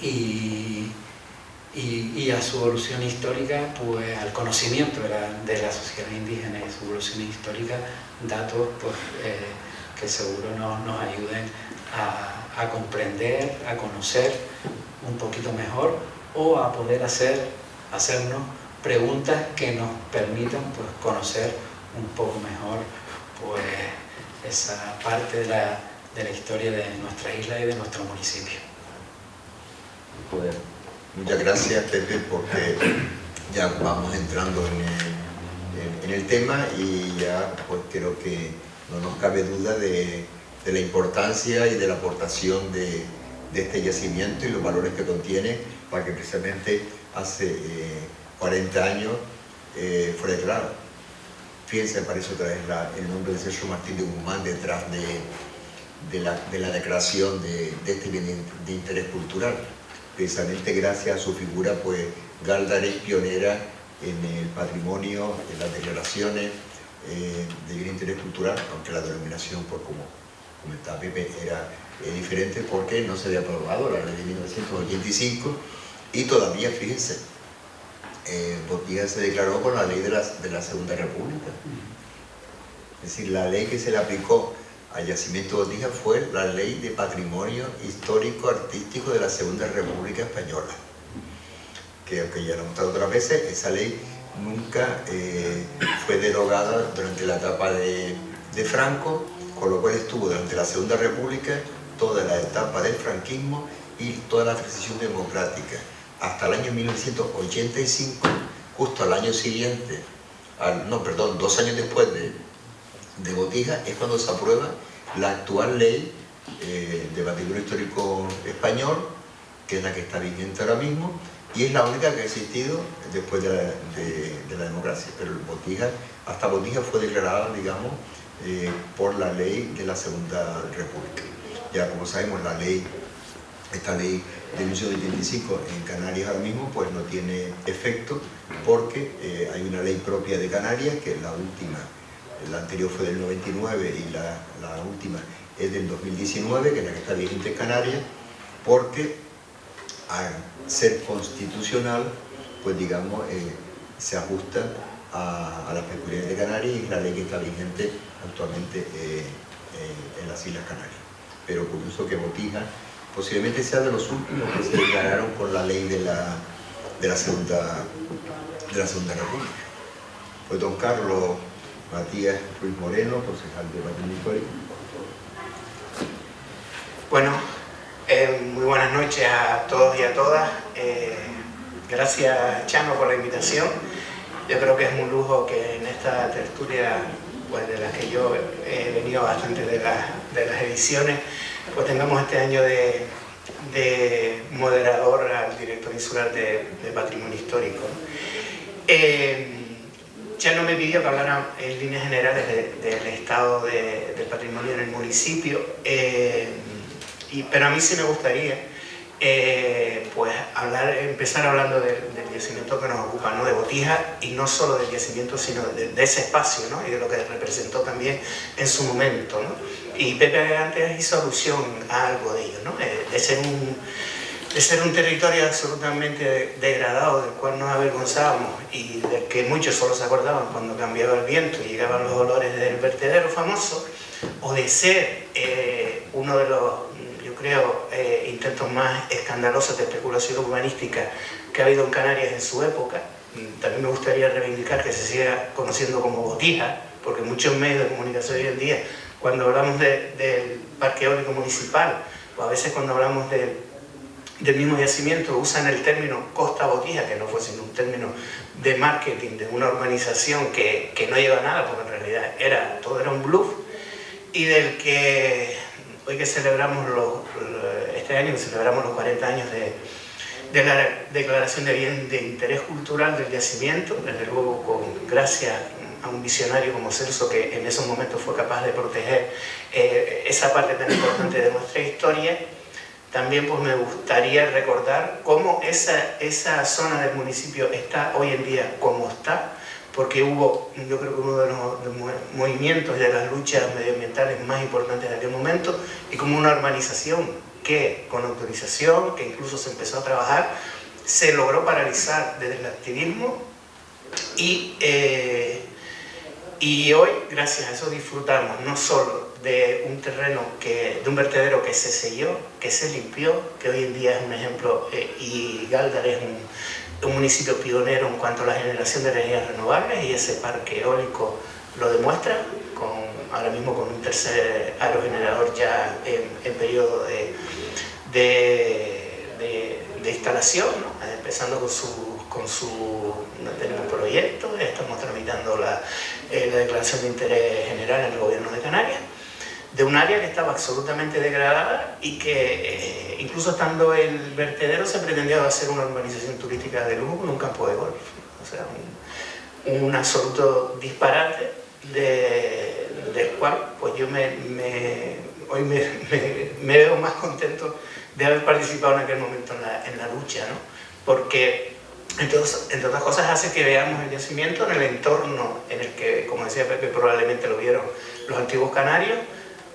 y a su evolución histórica, pues al conocimiento de la sociedad indígena y su evolución histórica, datos pues, que seguro nos ayuden a comprender, a conocer un poquito mejor, o a poder hacernos preguntas que nos permitan pues, conocer un poco mejor pues, esa parte de la historia de nuestra isla y de nuestro municipio. Pues, muchas gracias, Pepe, porque ya vamos entrando en el tema, y ya pues creo que no nos cabe duda de la importancia y de la aportación de este yacimiento y los valores que contiene, para que precisamente hace 40 años fuera declarado. Fíjense, aparece otra vez el nombre de Sergio Martín de Guzmán detrás de la declaración de este bien de interés cultural. Precisamente gracias a su figura, pues Gáldar es pionera en el patrimonio, en las declaraciones de bien de interés cultural, aunque la denominación, pues como comentaba Pepe, era diferente porque no se había aprobado la ley de 1985, y todavía, fíjense, Botija se declaró con la ley de la Segunda República. Es decir, la ley que se le aplicó al yacimiento Botija fue la Ley de Patrimonio Histórico Artístico de la Segunda República Española, que, aunque ya lo hemos mostrado otras veces, esa ley nunca fue derogada durante la etapa de Franco, con lo cual estuvo durante la Segunda República, toda la etapa del franquismo y toda la transición democrática, hasta el año 1985, justo al año siguiente, 2 años después de Botija es cuando se aprueba la actual ley de patrimonio histórico español, que es la que está vigente ahora mismo, y es la única que ha existido después de la democracia. Pero Botija, hasta Botija fue declarada, digamos, por la ley de la Segunda República. Ya como sabemos, esta ley de 1885 en Canarias ahora mismo pues no tiene efecto, porque hay una ley propia de Canarias, que es la última. La anterior fue del 99 y la última es del 2019, que es la que está vigente en Canarias, porque al ser constitucional, pues digamos, se ajusta a las peculiaridades de Canarias, y es la ley que está vigente actualmente en las Islas Canarias. Pero curioso que Botija posiblemente sea de los últimos que se declararon por la ley de la Segunda República. Pues don Carlos Matías Ruiz Moreno, concejal de Patrimonio Histórico. Bueno, muy buenas noches a todos y a todas. Gracias, Chano, por la invitación. Yo creo que es un lujo que en esta tertulia, pues, de las que yo he venido bastante de las ediciones, pues tengamos este año de moderador al director insular de Patrimonio Histórico. Chano me pidió que hablara en líneas generales del estado del patrimonio en el municipio, pero a mí sí me gustaría pues empezar hablando del yacimiento que nos ocupa, ¿no? De Botija, y no solo del yacimiento, sino de ese espacio, ¿no? Y de lo que representó también en su momento, ¿no? Y Pepe antes hizo alusión a algo de ello, ¿no? De ser un territorio absolutamente degradado, del cual nos avergonzábamos y del que muchos solo se acordaban cuando cambiaba el viento y llegaban los olores del vertedero famoso, o de ser uno de los, yo creo, intentos más escandalosos de especulación urbanística que ha habido en Canarias en su época. También me gustaría reivindicar que se siga conociendo como Botija, porque muchos medios de comunicación hoy en día, cuando hablamos del parque eólico municipal, o a veces cuando hablamos del mismo yacimiento, usan el término Costa Botija, que no fue sino un término de marketing, de una urbanización que no lleva a nada, porque en realidad todo era un bluff, y del que hoy que celebramos este año celebramos los 40 años de la declaración de bien de interés cultural del yacimiento, desde luego gracias a un visionario como Celso, que en esos momentos fue capaz de proteger esa parte tan importante de nuestra historia. También pues me gustaría recordar cómo esa zona del municipio está hoy en día como está, porque hubo, yo creo que uno de los movimientos de las luchas medioambientales más importantes de aquel momento, y como una urbanización que con autorización, que incluso se empezó a trabajar, se logró paralizar desde el activismo, y hoy, gracias a eso, disfrutamos no solo de un terreno, de un vertedero que se selló, que se limpió, que hoy en día es un ejemplo, y Gáldar es un municipio pionero en cuanto a la generación de energías renovables, y ese parque eólico lo demuestra, ahora mismo con un tercer aerogenerador ya en periodo de instalación, ¿no? Empezando tenemos proyectos, estamos tramitando la declaración de interés general en el gobierno de Canarias, de un área que estaba absolutamente degradada y que incluso estando el vertedero se pretendía hacer una urbanización turística de lujo con un campo de golf. O sea, un absoluto disparate del cual pues yo hoy me veo más contento de haber participado en aquel momento en la lucha, ¿no? Porque entre otras cosas hace que veamos el yacimiento en el entorno en el que, como decía Pepe, probablemente lo vieron los antiguos canarios,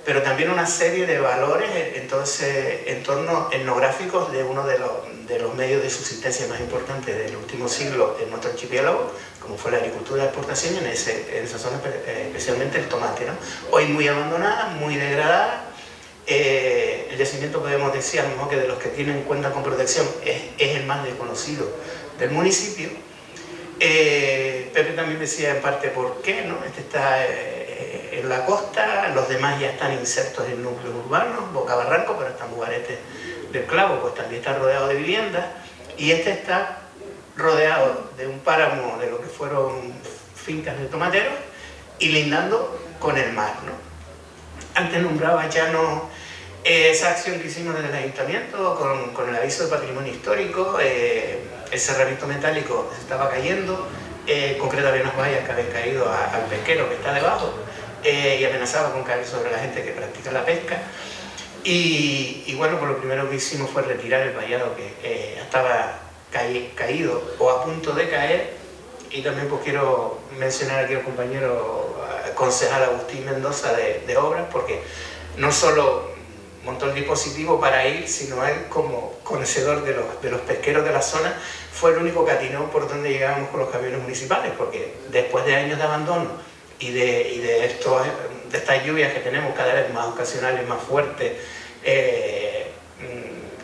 pero también una serie de valores en todo ese entorno etnográficos de uno de los medios de subsistencia más importantes del último siglo en nuestro archipiélago, como fue la agricultura de exportación, en esa zona especialmente el tomate, ¿no? Hoy muy abandonada, muy degradada. El yacimiento, podemos decir, a lo mejor que de los que tienen cuenta con protección es el más desconocido del municipio. Pepe también decía en parte por qué, ¿no? Este está en la costa, los demás ya están insertos en núcleos urbanos, Boca Barranco, pero está en Bugarete del Clavo, pues también está rodeado de viviendas, y este está rodeado de un páramo de lo que fueron fincas de tomateros, y lindando con el mar, ¿no? Antes nombraba Chano esa acción que hicimos desde el ayuntamiento con el aviso de patrimonio histórico, el cerramiento metálico se estaba cayendo, concretamente unas vallas que habían caído al pesquero que está debajo y amenazaba con caer sobre la gente que practica la pesca. Y bueno, pues lo primero que hicimos fue retirar el vallado que estaba caído o a punto de caer. Y también pues quiero mencionar aquí al compañero concejal Agustín Mendoza de Obras, porque no solo montó el dispositivo para ir, sino él como conocedor de los pesqueros de la zona fue el único que atinó por donde llegábamos con los camiones municipales, porque después de años de abandono y de estas lluvias que tenemos cada vez más ocasionales, más fuertes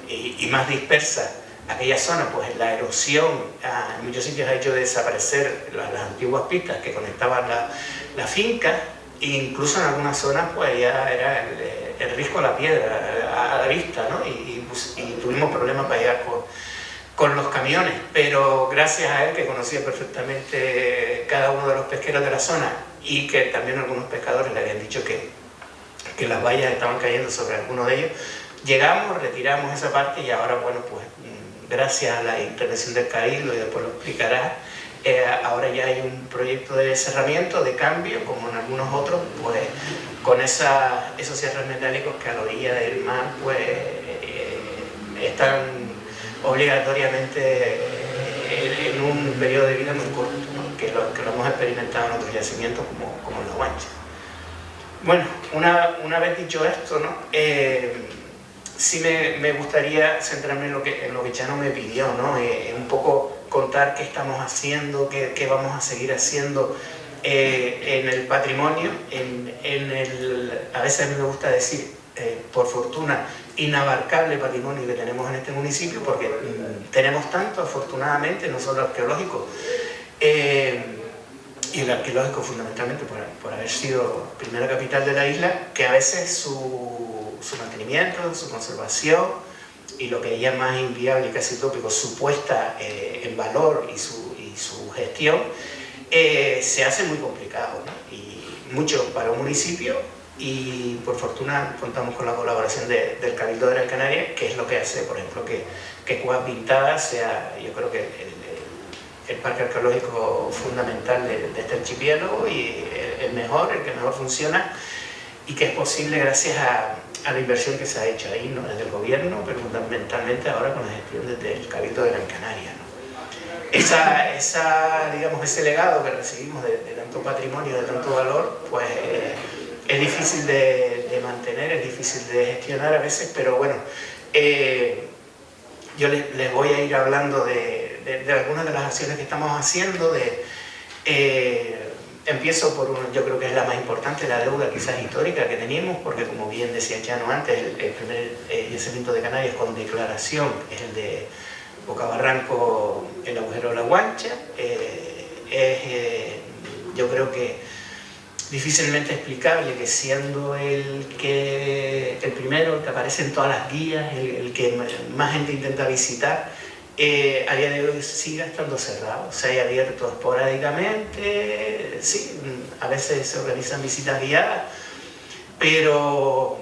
y más dispersas, aquella zona, pues la erosión en muchos sitios ha hecho desaparecer las antiguas pistas que conectaban la finca, e incluso en algunas zonas pues ya era el risco a la piedra, a la vista, ¿no? Y tuvimos problemas para llegar con los camiones, pero gracias a él, que conocía perfectamente cada uno de los pesqueros de la zona y que también algunos pescadores le habían dicho que las vallas estaban cayendo sobre algunos de ellos, llegamos, retiramos esa parte y ahora, bueno, pues gracias a la intervención del Cabildo, y después lo explicará, ahora ya hay un proyecto de cerramiento, de cambio, como en algunos otros, pues con esos cierres metálicos que a la orilla del mar pues están obligatoriamente en un periodo de vida muy corto, ¿no? que lo hemos experimentado en otros yacimientos como en La Guancha. Bueno, una vez dicho esto, ¿no? Sí me gustaría centrarme en lo que Chano me pidió, ¿no? Un poco contar qué estamos haciendo, qué vamos a seguir haciendo en el patrimonio, a veces a mí me gusta decir, por fortuna, inabarcable patrimonio que tenemos en este municipio, porque tenemos tanto, afortunadamente, no solo arqueológico, y el arqueológico fundamentalmente por haber sido primera capital de la isla, que a veces su mantenimiento, su conservación y lo que ya es más inviable y casi utópico, su puesta en valor y su gestión, se hace muy complicado, ¿no? Y mucho para un municipio, y por fortuna contamos con la colaboración del Cabildo de Gran Canaria, que es lo que hace, por ejemplo, que Cuevas Pintadas sea, yo creo que el parque arqueológico fundamental de este archipiélago y el que mejor funciona, y que es posible gracias a la inversión que se ha hecho ahí, ¿no? Desde el gobierno, pero fundamentalmente ahora con la gestión desde el Cabildo de Gran Canaria, ¿no? Digamos, ese legado que recibimos de tanto patrimonio, de tanto valor, pues es difícil de mantener, es difícil de gestionar a veces, pero bueno, yo les voy a ir hablando de algunas de las acciones que estamos haciendo. Empiezo por yo creo que es la más importante, la deuda quizás histórica que tenemos, porque como bien decía Chano antes, el primer yacimiento de Canarias con declaración es el de Bocabarranco, el agujero de La Guancha. Yo creo que difícilmente explicable que siendo el primero, el que aparece en todas las guías, el que más gente intenta visitar, a día de hoy siga estando cerrado. Se haya abierto esporádicamente, sí, a veces se organizan visitas guiadas, pero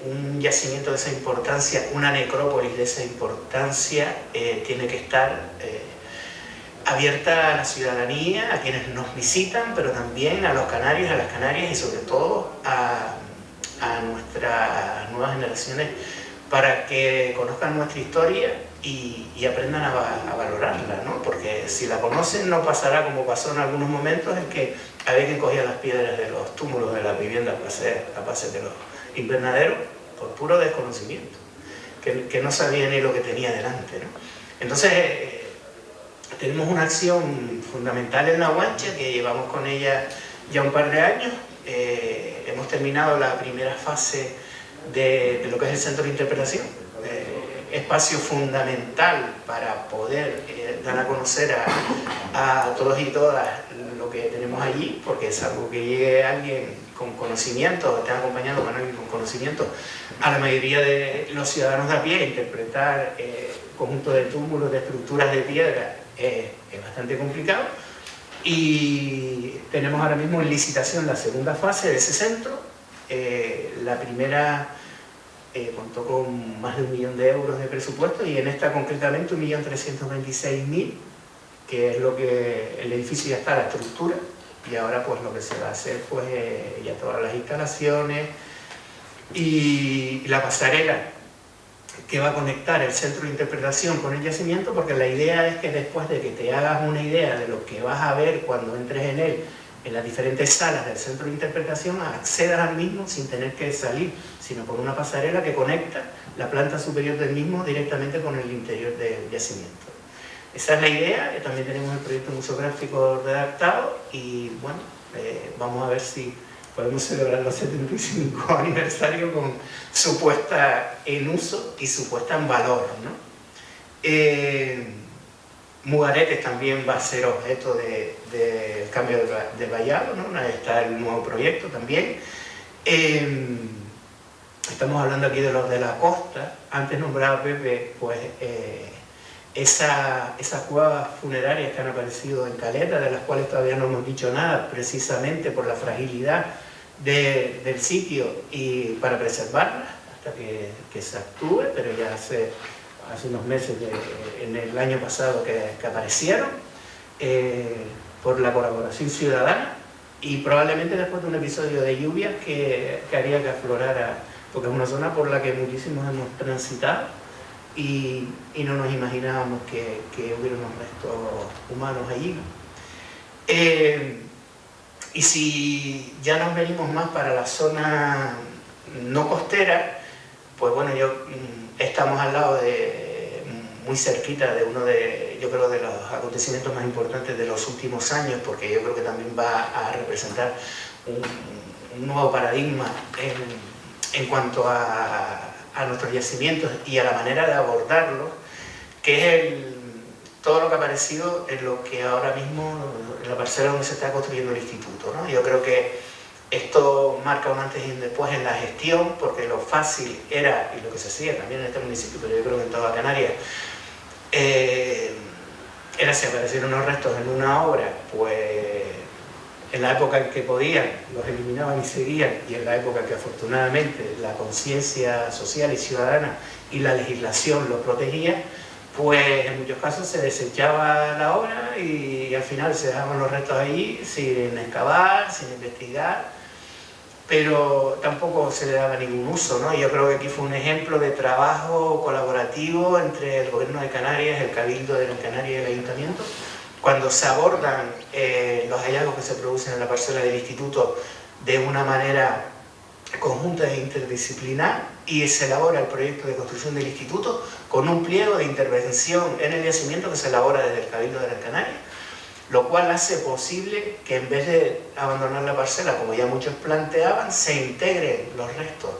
un yacimiento de esa importancia, una necrópolis de esa importancia, tiene que estar abierta a la ciudadanía, a quienes nos visitan, pero también a los canarios, a las canarias y sobre todo a nuestras nuevas generaciones, para que conozcan nuestra historia y aprendan a valorarla, ¿no? Porque si la conocen no pasará como pasó en algunos momentos, en que había que coger las piedras de los túmulos de las viviendas a pases de los invernaderos por puro desconocimiento, que no sabía ni lo que tenía delante, ¿no? Entonces tenemos una acción fundamental en La Guancha, que llevamos con ella ya un par de años. Hemos terminado la primera fase de lo que es el centro de interpretación, espacio fundamental para poder dar a conocer a todos y todas lo que tenemos allí, porque es algo que llegue alguien con conocimiento, esté acompañado con alguien con conocimiento, a la mayoría de los ciudadanos de a pie, interpretar conjuntos de túmulos, de estructuras de piedra, es bastante complicado. Y tenemos ahora mismo en licitación la segunda fase de ese centro. La primera contó con más de 1 millón de euros de presupuesto y en esta concretamente 1.326.000, que es lo que el edificio ya está, la estructura, y ahora pues lo que se va a hacer pues ya todas las instalaciones y la pasarela que va a conectar el centro de interpretación con el yacimiento, porque la idea es que después de que te hagas una idea de lo que vas a ver cuando entres en él, en las diferentes salas del centro de interpretación, accedas al mismo sin tener que salir, sino por una pasarela que conecta la planta superior del mismo directamente con el interior del yacimiento. Esa es la idea. También tenemos el proyecto museográfico redactado y bueno, vamos a ver si podemos celebrar los 75 aniversarios con su puesta en uso y su puesta en valor, ¿no? Mugaretes también va a ser objeto del cambio de vallado, ¿no? Ahí está el nuevo proyecto también. Estamos hablando aquí de los de la costa. Antes nombraba Pepe, pues esas cuevas funerarias que han aparecido en Caleta, de las cuales todavía no hemos dicho nada, precisamente por la fragilidad del sitio y para preservarlas hasta que se actúe, pero ya hace unos meses, en el año pasado que aparecieron, por la colaboración ciudadana y probablemente después de un episodio de lluvias que haría que aflorara, porque es una zona por la que muchísimos hemos transitado y no nos imaginábamos que hubiera unos restos humanos allí, ¿no? Y si ya nos venimos más para la zona no costera, pues bueno, estamos al lado muy cerquita de uno de, yo creo, de los acontecimientos más importantes de los últimos años, porque yo creo que también va a representar un nuevo paradigma en cuanto a nuestros yacimientos y a la manera de abordarlos, que es todo lo que ha aparecido en lo que ahora mismo, en la parcela donde se está construyendo el instituto, ¿no? Yo creo que esto marca un antes y un después en la gestión, porque lo fácil era, y lo que se hacía también en este municipio, pero yo creo que en toda Canarias, era si aparecieron unos restos en una obra, pues en la época en que podían, los eliminaban y seguían, y en la época que afortunadamente la conciencia social y ciudadana y la legislación lo protegía, pues en muchos casos se desechaba la obra y al final se dejaban los restos ahí sin excavar, sin investigar, pero tampoco se le daba ningún uso, ¿no? Yo creo que aquí fue un ejemplo de trabajo colaborativo entre el Gobierno de Canarias, el Cabildo de Gran Canaria y el Ayuntamiento, cuando se abordan los hallazgos que se producen en la parcela del instituto de una manera conjunta e interdisciplinar, y se elabora el proyecto de construcción del instituto con un pliego de intervención en el yacimiento que se elabora desde el Cabildo de Gran Canaria, lo cual hace posible que en vez de abandonar la parcela, como ya muchos planteaban, se integren los restos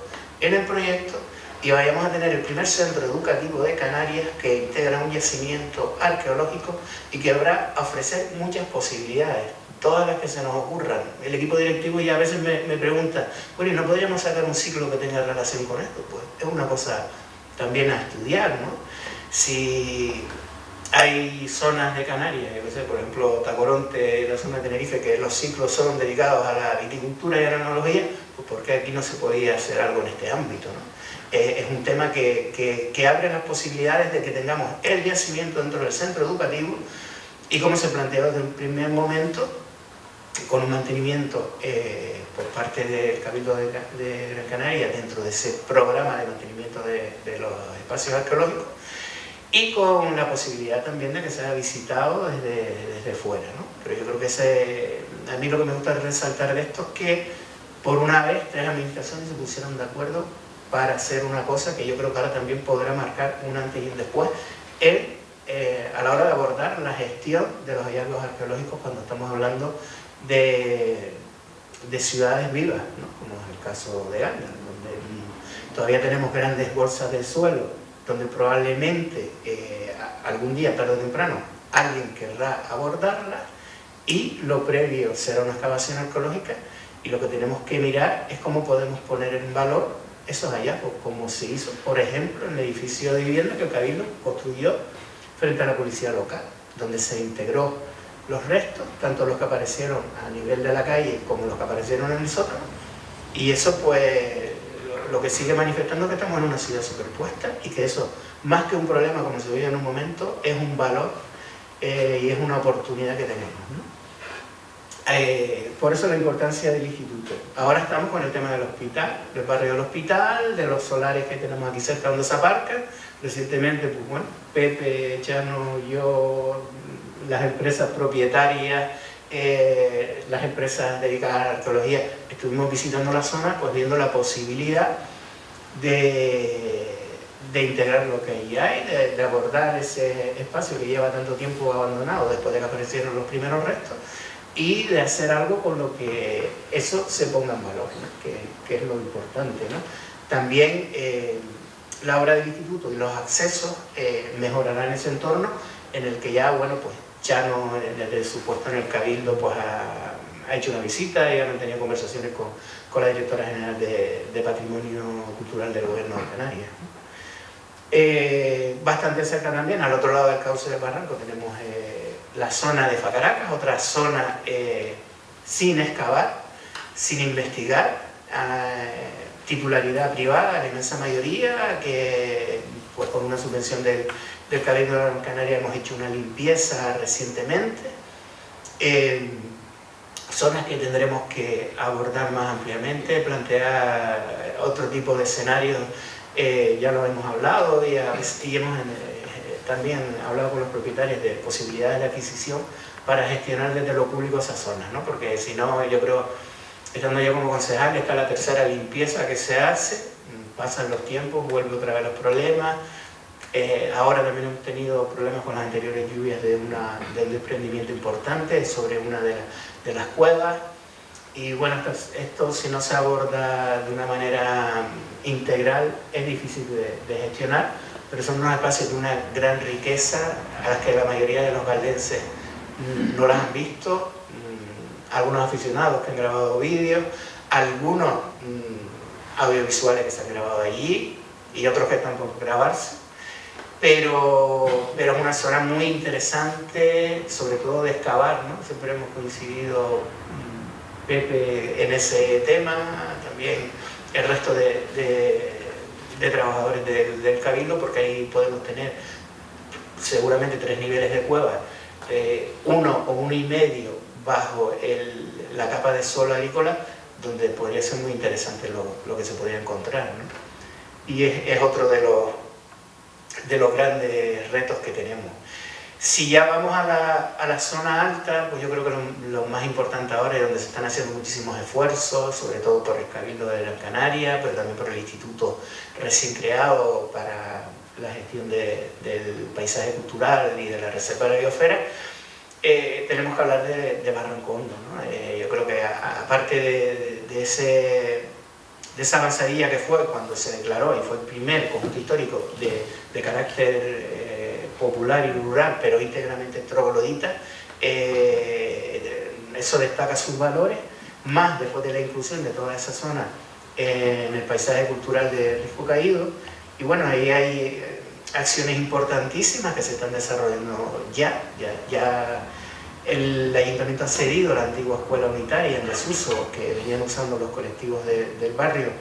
en el proyecto y vayamos a tener el primer centro educativo de Canarias que integra un yacimiento arqueológico y que habrá a ofrecer muchas posibilidades, todas las que se nos ocurran. El equipo directivo ya a veces me pregunta, bueno, ¿y no podríamos sacar un ciclo que tenga relación con esto? Pues es una cosa también a estudiar, ¿no? Si hay zonas de Canarias, yo qué sé, por ejemplo, Tacoronte, la zona de Tenerife, que los ciclos son dedicados a la viticultura y a la enología, pues ¿por qué aquí no se podía hacer algo en este ámbito, ¿no? Es un tema que abre las posibilidades de que tengamos el yacimiento dentro del centro educativo y, como se planteó desde un primer momento, con un mantenimiento por parte del Cabildo de Gran Canaria dentro de ese programa de mantenimiento de los espacios arqueológicos y con la posibilidad también de que sea visitado desde fuera, ¿no? Pero yo creo que a mí lo que me gusta resaltar de esto es que por una vez 3 administraciones se pusieron de acuerdo para hacer una cosa que yo creo que ahora también podrá marcar un antes y un después a la hora de abordar la gestión de los hallazgos arqueológicos cuando estamos hablando de ciudades vivas, ¿no? Como es el caso de Gándara, donde todavía tenemos grandes bolsas de suelo, donde probablemente algún día, tarde o temprano, alguien querrá abordarlas y lo previo será una excavación arqueológica y lo que tenemos que mirar es cómo podemos poner en valor esos hallazgos, como se hizo, por ejemplo, en el edificio de vivienda que el Cabildo construyó frente a la policía local, donde se integró los restos, tanto los que aparecieron a nivel de la calle como los que aparecieron en el sótano, y eso pues lo que sigue manifestando es que estamos en una ciudad superpuesta y que eso, más que un problema como se veía en un momento, es un valor y es una oportunidad que tenemos, ¿no? Por eso la importancia del instituto. Ahora estamos con el tema del hospital, del barrio del hospital, de los solares que tenemos aquí cerca donde se aparcan. Recientemente, pues bueno, Pepe, Chano, yo, las empresas propietarias, las empresas dedicadas a la arqueología, estuvimos visitando la zona, pues viendo la posibilidad de integrar lo que ahí hay, de abordar ese espacio que lleva tanto tiempo abandonado después de que aparecieron los primeros restos, y de hacer algo con lo que eso se ponga en valor, ¿no? que es lo importante, ¿no? También la obra del instituto y los accesos mejorarán ese entorno en el que ya, bueno, pues Chano, desde su puesto en el Cabildo, pues ha hecho una visita y ha mantenido conversaciones con la directora general de Patrimonio Cultural del Gobierno de Canarias, ¿no? Bastante cerca también, al otro lado del cauce del barranco, tenemos la zona de Facaracas, otra zona sin excavar, sin investigar, titularidad privada, la inmensa mayoría, que pues con una subvención del Cabildo de Gran Canaria hemos hecho una limpieza recientemente. Zonas que tendremos que abordar más ampliamente, plantear otro tipo de escenarios, ya lo hemos hablado y hemos también hablado con los propietarios de posibilidades de adquisición para gestionar desde lo público esas zonas, ¿no? Porque si no, yo creo, estando yo como concejal, esta es la tercera limpieza que se hace, pasan los tiempos, vuelve otra vez los problemas. Ahora también hemos tenido problemas con las anteriores lluvias de un desprendimiento importante sobre una de las cuevas, y bueno, esto si no se aborda de una manera integral es difícil de gestionar, pero son unos espacios de una gran riqueza a las que la mayoría de los valdenses no las han visto, algunos aficionados que han grabado vídeos, algunos audiovisuales que se han grabado allí y otros que están por grabarse. Pero es una zona muy interesante, sobre todo de excavar, ¿no? Siempre hemos coincidido, Pepe, en ese tema, también el resto de trabajadores del Cabildo, porque ahí podemos tener seguramente 3 niveles de cuevas, 1 o 1,5 bajo la capa de suelo agrícola, donde podría ser muy interesante lo que se podría encontrar, ¿no? Y es otro de los grandes retos que tenemos. Si ya vamos a la zona alta, pues yo creo que lo más importante ahora es donde se están haciendo muchísimos esfuerzos, sobre todo por el Cabildo de Gran Canaria, pero también por el instituto recién creado para la gestión del paisaje cultural y de la reserva de la biosfera. Tenemos que hablar de Barranco Hondo, ¿no? Yo creo que aparte de esa avanzadilla que fue cuando se declaró y fue el primer conjunto histórico de carácter popular y rural, pero íntegramente troglodita, eso destaca sus valores, más después de la inclusión de toda esa zona en el paisaje cultural de Risco Caído. Y bueno, ahí hay acciones importantísimas que se están desarrollando ya. El Ayuntamiento ha cedido la antigua escuela unitaria en desuso que venían usando los colectivos del barrio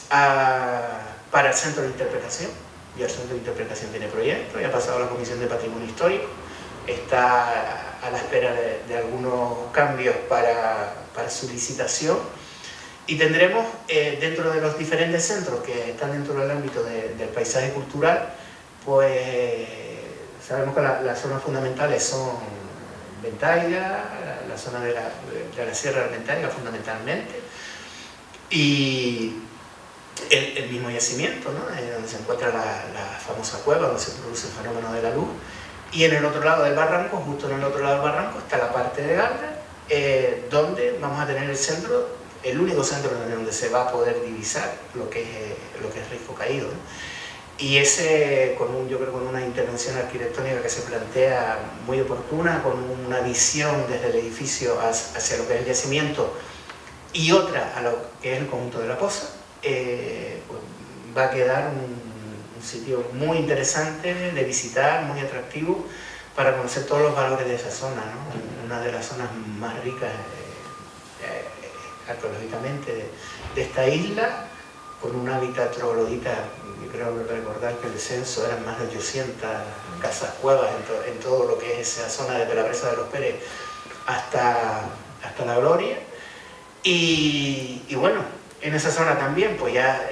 para el centro de interpretación. Y el centro de interpretación tiene proyecto, ya ha pasado a la Comisión de Patrimonio Histórico, está a la espera de algunos cambios para su licitación, y tendremos dentro de los diferentes centros que están dentro del ámbito del paisaje cultural, pues sabemos que las zonas fundamentales son Ventaiga, la zona de la Sierra de Ventaiga fundamentalmente, y el mismo yacimiento, ¿no? Donde se encuentra la famosa cueva, donde se produce el fenómeno de la luz, y en el otro lado del barranco, justo en el otro lado del barranco, está la parte de Garda, donde vamos a tener el único centro donde se va a poder divisar lo que es Risco Caído, ¿no? Y ese, yo creo, con una intervención arquitectónica que se plantea muy oportuna, con una visión desde el edificio hacia lo que es el yacimiento y otra a lo que es el conjunto de la Poza, pues va a quedar un sitio muy interesante de visitar, muy atractivo, para conocer todos los valores de esa zona, ¿no? Una de las zonas más ricas arqueológicamente de esta isla, con un hábitat troglodita. Yo creo recordar que el censo eran más de 800 casas cuevas en todo lo que es esa zona desde la presa de los Pérez hasta la Gloria. Y bueno, en esa zona también pues ya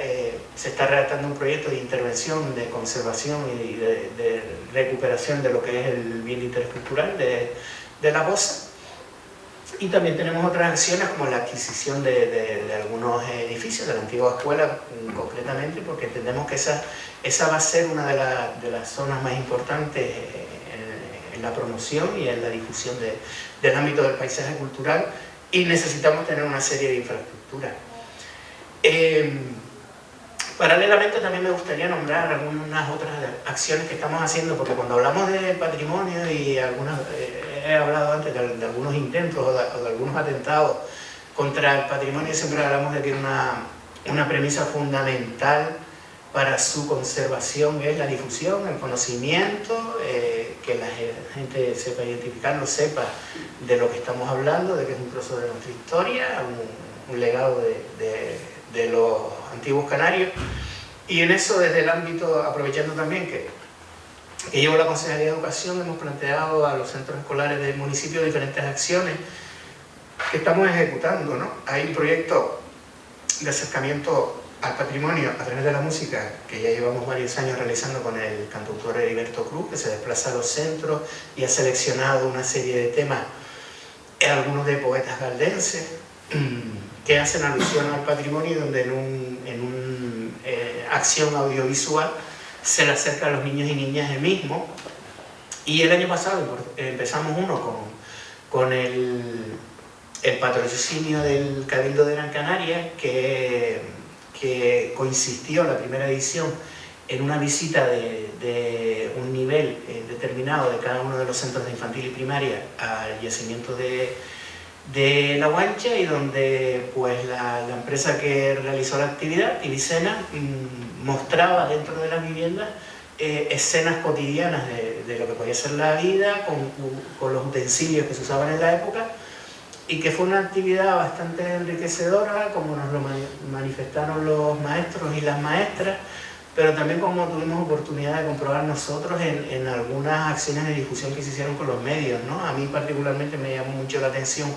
se está redactando un proyecto de intervención, de conservación y de recuperación de lo que es el bien de interés cultural de la Boza. Y también tenemos otras acciones como la adquisición de algunos edificios de la antigua escuela, concretamente, porque entendemos que esa va a ser una de las zonas más importantes en la promoción y en la difusión del ámbito del paisaje cultural, y necesitamos tener una serie de infraestructuras. Paralelamente también me gustaría nombrar algunas otras acciones que estamos haciendo, porque cuando hablamos de patrimonio y he hablado antes de algunos intentos o de algunos atentados contra el patrimonio, siempre hablamos de que una premisa fundamental para su conservación es la difusión, el conocimiento, que la gente sepa identificarlo, sepa de lo que estamos hablando, de que es un trozo de nuestra historia, un legado de los antiguos canarios. Y en eso, desde el ámbito, aprovechando también que llevo la Consejería de Educación, hemos planteado a los centros escolares del municipio diferentes acciones que estamos ejecutando, ¿no? Hay un proyecto de acercamiento al patrimonio a través de la música que ya llevamos varios años realizando con el cantautor Heriberto Cruz, que se desplaza a los centros y ha seleccionado una serie de temas, algunos de poetas galdenses, que hacen alusión al patrimonio, donde en una acción audiovisual se le acerca a los niños y niñas el mismo. Y el año pasado empezamos uno con el patrocinio del Cabildo de Gran Canaria, que consistió la primera edición en una visita de un nivel determinado de cada uno de los centros de infantil y primaria al yacimiento de La Guancha, y donde pues la empresa que realizó la actividad, Ibicena, mostraba dentro de las viviendas escenas cotidianas de lo que podía ser la vida con los utensilios que se usaban en la época, y que fue una actividad bastante enriquecedora, como nos lo manifestaron los maestros y las maestras, pero también como tuvimos oportunidad de comprobar nosotros en algunas acciones de difusión que se hicieron con los medios, ¿no? A mí particularmente me llamó mucho la atención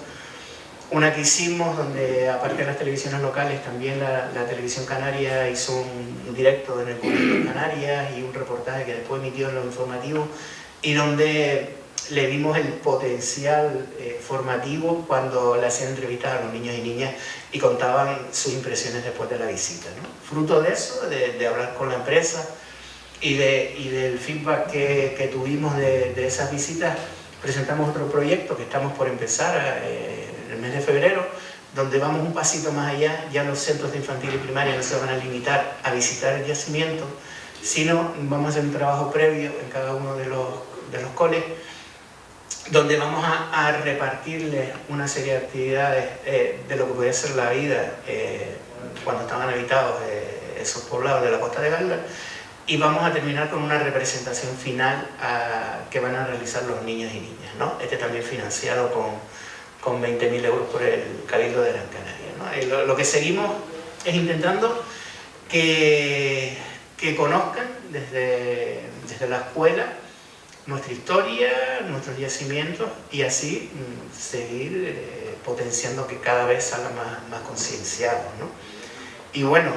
una que hicimos, donde aparte de las televisiones locales, también la televisión canaria hizo un directo en el Colegio de Canarias y un reportaje que después emitió en los informativos, y donde le vimos el potencial formativo cuando le hacían entrevistas a los niños y niñas y contaban sus impresiones después de la visita, ¿no? Fruto de eso, de hablar con la empresa y del feedback que tuvimos de esas visitas, presentamos otro proyecto que estamos por empezar en el mes de febrero, donde vamos un pasito más allá. Ya los centros de infantil y primaria no se van a limitar a visitar el yacimiento, sino vamos a hacer un trabajo previo en cada uno de los coles, donde vamos a repartirles una serie de actividades de lo que podía ser la vida cuando estaban habitados esos poblados de la costa de Galdar, y vamos a terminar con una representación final que van a realizar los niños y niñas, ¿no? Este también financiado con 20.000 euros por el Cabildo de Gran Canaria, ¿no? Lo que seguimos es intentando que conozcan desde la escuela nuestra historia, nuestros yacimientos, y así seguir potenciando que cada vez salgan más concienciados, ¿no? Y bueno,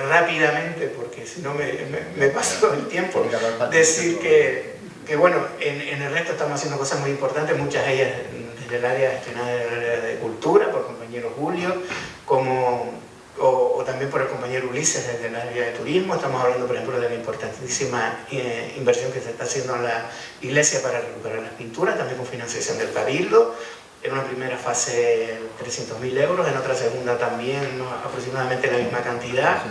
rápidamente, porque si no me paso el tiempo, decir que bueno, en el resto estamos haciendo cosas muy importantes, muchas de ellas desde el área gestionada del área de cultura, por el compañero Julio, o también por el compañero Ulises desde el área de turismo. Estamos hablando, por ejemplo, de la importantísima inversión que se está haciendo en la iglesia para recuperar las pinturas, también con financiación del Cabildo. En una primera fase 300.000 euros, en otra segunda también, ¿no?, aproximadamente la misma cantidad.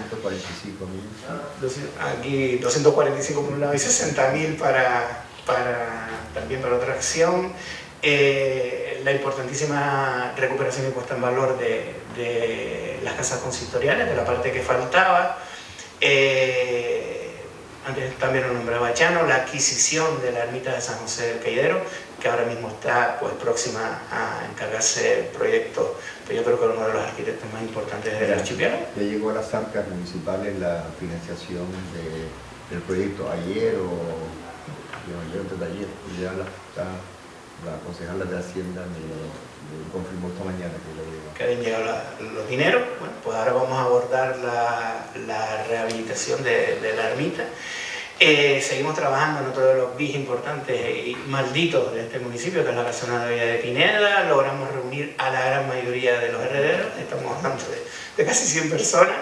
245.000. Aquí 245 por un lado y 60.000 también para otra acción. La importantísima recuperación y puesta en valor de las casas consistoriales, de la parte que faltaba. antes también lo nombraba Chano, la adquisición de la ermita de San José del Caidero, que ahora mismo está pues próxima a encargarse del proyecto, pues yo creo que uno de los arquitectos más importantes del archipiélago. Ya llegó a las arcas municipales la financiación del proyecto ayer ya la concejala de Hacienda me confirmó esta mañana que habían llegado los dineros. Bueno, pues ahora vamos a abordar la rehabilitación de la ermita. Seguimos trabajando en otro de los BIS importantes y malditos de este municipio, que es la casona de Villa de Pineda. Logramos reunir a la gran mayoría de los herederos, estamos hablando de casi 100 personas,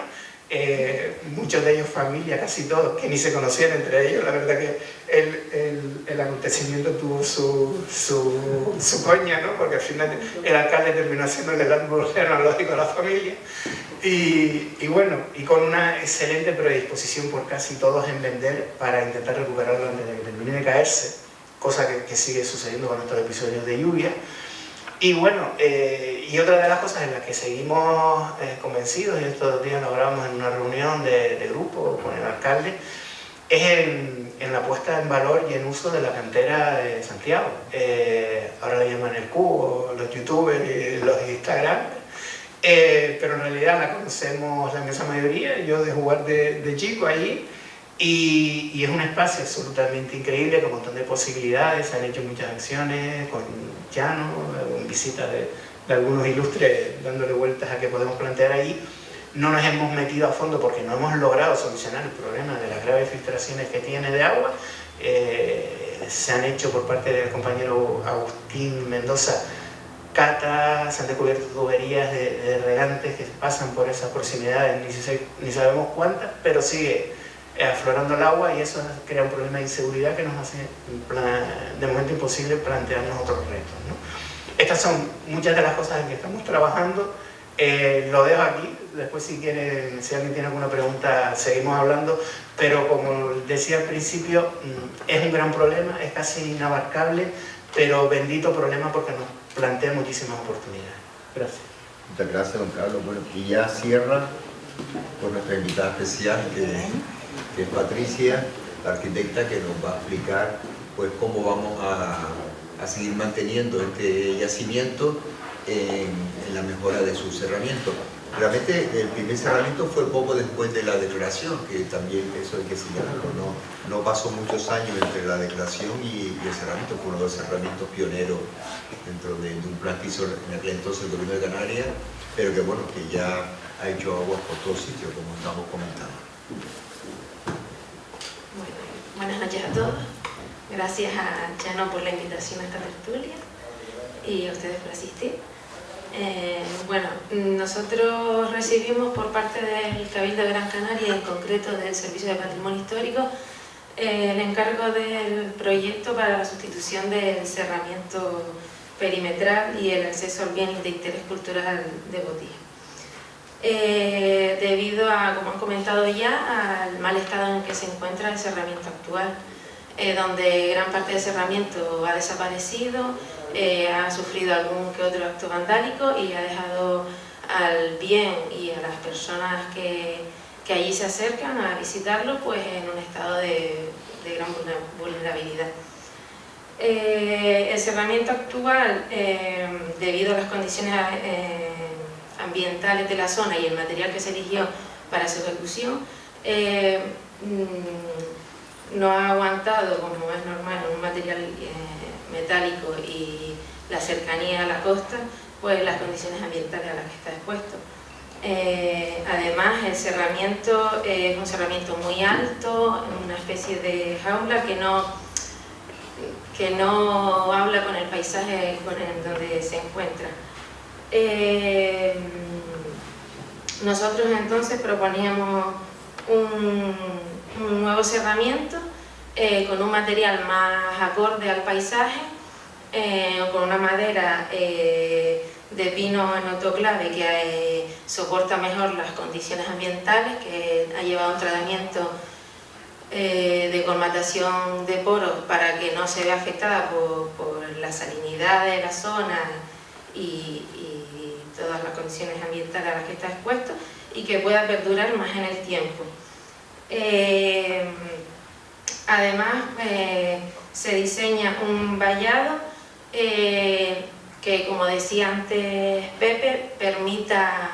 muchos de ellos familia, casi todos, que ni se conocían entre ellos. La verdad que el acontecimiento tuvo su coña, ¿no? Porque al final el alcalde terminó haciendo el árbol genealógico a la familia. Y bueno, y con una excelente predisposición por casi todos en vender para intentar recuperarlo antes de que termine de caerse, cosa que sigue sucediendo con estos episodios de lluvia. Y bueno, y otra de las cosas en las que seguimos convencidos, y estos días lo hablábamos en una reunión de grupo con el alcalde, es en la puesta en valor y en uso de la cantera de Santiago. Ahora le llaman el cubo, los youtubers y los Instagram, pero en realidad la conocemos la inmensa mayoría, yo de jugar de chico allí, y es un espacio absolutamente increíble, con un montón de posibilidades. Se han hecho muchas acciones con Llano, en visita de algunos ilustres dándole vueltas a qué podemos plantear ahí. No nos hemos metido a fondo porque no hemos logrado solucionar el problema de las graves filtraciones que tiene de agua. Se han hecho por parte del compañero Agustín Mendoza catas, se han descubierto tuberías de regantes que pasan por esas proximidades, ni sabemos cuántas, pero sigue aflorando el agua, y eso crea un problema de inseguridad que nos hace de momento imposible plantearnos otros retos, ¿no? Estas son muchas de las cosas en que estamos trabajando. Lo dejo aquí, después si alguien tiene alguna pregunta seguimos hablando, pero como decía al principio, es un gran problema, es casi inabarcable, pero bendito problema porque nos plantea muchísimas oportunidades. Gracias. Muchas gracias, don Carlos. Bueno, y ya cierra con nuestra invitada especial, que es Patricia, la arquitecta, que nos va a explicar pues cómo vamos a seguir manteniendo este yacimiento en la mejora de su cerramiento. Realmente el primer cerramiento fue poco después de la declaración, que también eso hay que señalarlo, no pasó muchos años entre la declaración y el cerramiento. Fue uno de los cerramientos pioneros dentro de un plan que hizo en aquel entonces el gobierno de Canarias, pero que bueno, que ya ha hecho aguas por todos sitios, como estamos comentando. Bueno, buenas noches a todos. Gracias a Llano por la invitación a esta tertulia y a ustedes por asistir. Bueno, nosotros recibimos por parte del Cabildo de Gran Canaria, en concreto del Servicio de Patrimonio Histórico, el encargo del proyecto para la sustitución del cerramiento perimetral y el acceso al bien de interés cultural de Botija. Debido a, como han comentado ya, al mal estado en el que se encuentra el cerramiento actual, donde gran parte del cerramiento ha desaparecido, ha sufrido algún que otro acto vandálico y ha dejado al bien y a las personas que allí se acercan a visitarlo pues en un estado de gran vulnerabilidad. El cerramiento actual, debido a las condiciones ambientales de la zona y el material que se eligió para su ejecución, no ha aguantado, como es normal, un material metálico y la cercanía a la costa, pues las condiciones ambientales a las que está expuesto. Además, el cerramiento es un cerramiento muy alto, una especie de jaula que no habla con el paisaje donde se encuentra. Nosotros entonces proponíamos un nuevo cerramiento con un material más acorde al paisaje, con una madera de pino en autoclave que soporta mejor las condiciones ambientales, que ha llevado un tratamiento de colmatación de poros para que no se vea afectada por la salinidad de la zona y todas las condiciones ambientales a las que está expuesto, y que pueda perdurar más en el tiempo. Además, se diseña un vallado que, como decía antes Pepe, permita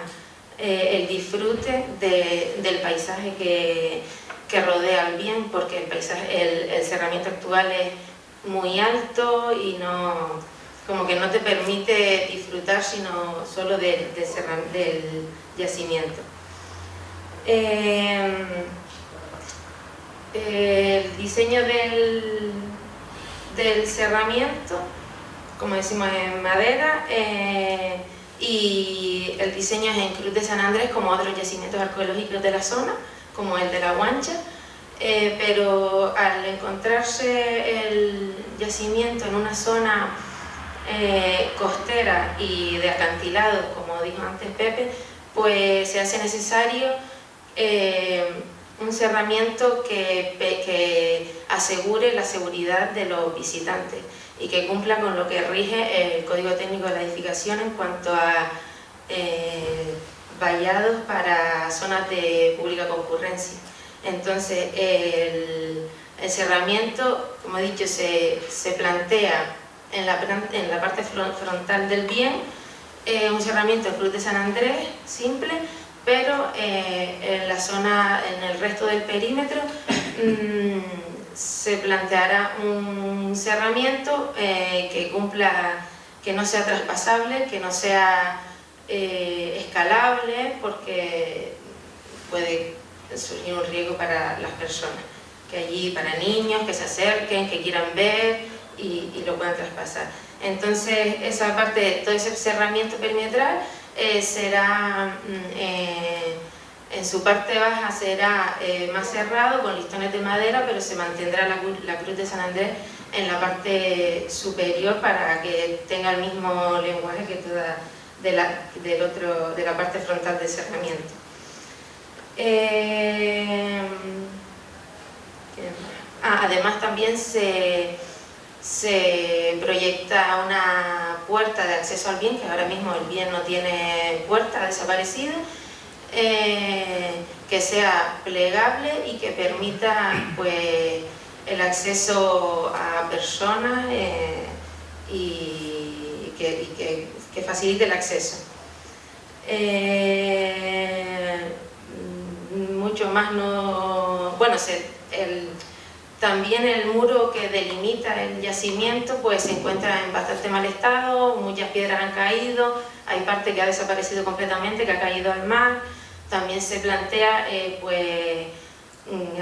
el disfrute del paisaje que rodea el bien, porque el cerramiento actual es muy alto y como que no te permite disfrutar sino solo del yacimiento. El diseño del cerramiento, como decimos, en madera, y el diseño es en Cruz de San Andrés, como otros yacimientos arqueológicos de la zona, como el de La Guancha, pero al encontrarse el yacimiento en una zona costera y de acantilado, como dijo antes Pepe, pues se hace necesario un cerramiento que asegure la seguridad de los visitantes y que cumpla con lo que rige el Código Técnico de la Edificación en cuanto a vallados para zonas de pública concurrencia. Entonces el cerramiento, como he dicho, se plantea en la parte frontal del bien, un cerramiento en Cruz de San Andrés, simple, pero en la zona, en el resto del perímetro, se planteará un cerramiento que cumpla, que no sea traspasable, que no sea escalable, porque puede surgir un riesgo para las personas, que allí para niños que se acerquen, que quieran ver y lo puedan traspasar. Entonces esa parte, todo ese cerramiento perimetral será en su parte baja será más cerrado con listones de madera, pero se mantendrá la Cruz de San Andrés en la parte superior para que tenga el mismo lenguaje que toda de la parte frontal del cerramiento. Además también se proyecta una puerta de acceso al bien, que ahora mismo el bien no tiene puerta, ha desaparecido, que sea plegable y que permita pues el acceso a personas y que facilite el acceso. Mucho más no... Bueno, también el muro que delimita el yacimiento pues se encuentra en bastante mal estado, muchas piedras han caído, hay parte que ha desaparecido completamente, que ha caído al mar. También se plantea pues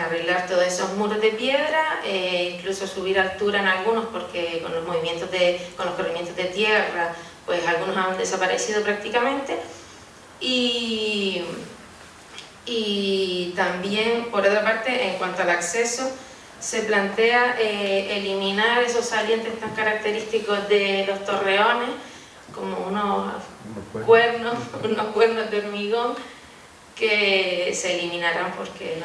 arreglar todos esos muros de piedra, incluso subir altura en algunos, porque con los corrimientos de tierra pues algunos han desaparecido prácticamente. Y también, por otra parte, en cuanto al acceso, se plantea eliminar esos salientes tan característicos de los torreones, como unos cuernos de hormigón, que se eliminarán porque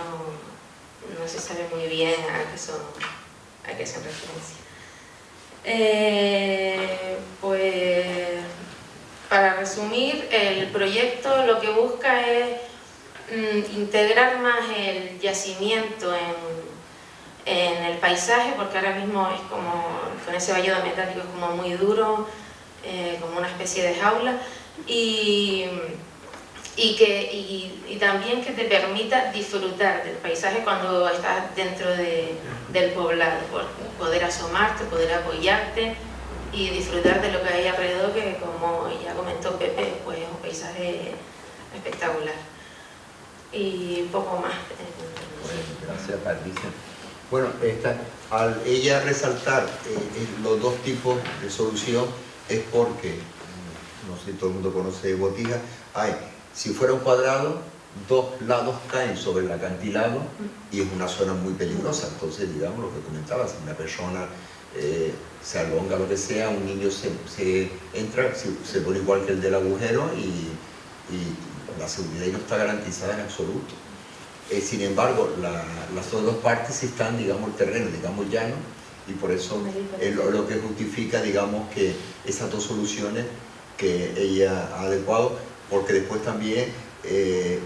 no se sabe muy bien a qué son referencia. Pues, para resumir, el proyecto lo que busca es integrar más el yacimiento en el paisaje, porque ahora mismo es como, con ese vallado metálico es como muy duro, como una especie de jaula, y también que te permita disfrutar del paisaje cuando estás dentro del poblado, poder asomarte, poder apoyarte y disfrutar de lo que hay alrededor, que como ya comentó Pepe, pues es un paisaje espectacular. Y un poco más. Gracias, Patricia. Bueno, al ella resaltar los dos tipos de solución es porque, no sé si todo el mundo conoce Botija, si fuera un cuadrado, dos lados caen sobre el acantilado y es una zona muy peligrosa. Entonces, digamos lo que comentaba, si una persona se alonga, lo que sea, un niño se entra, se pone igual que el del agujero y la seguridad no está garantizada en absoluto. Sin embargo, las dos partes sí están, digamos, el terreno, digamos, llano, y por eso es lo que justifica, digamos, que esas dos soluciones que ella ha adecuado, porque después también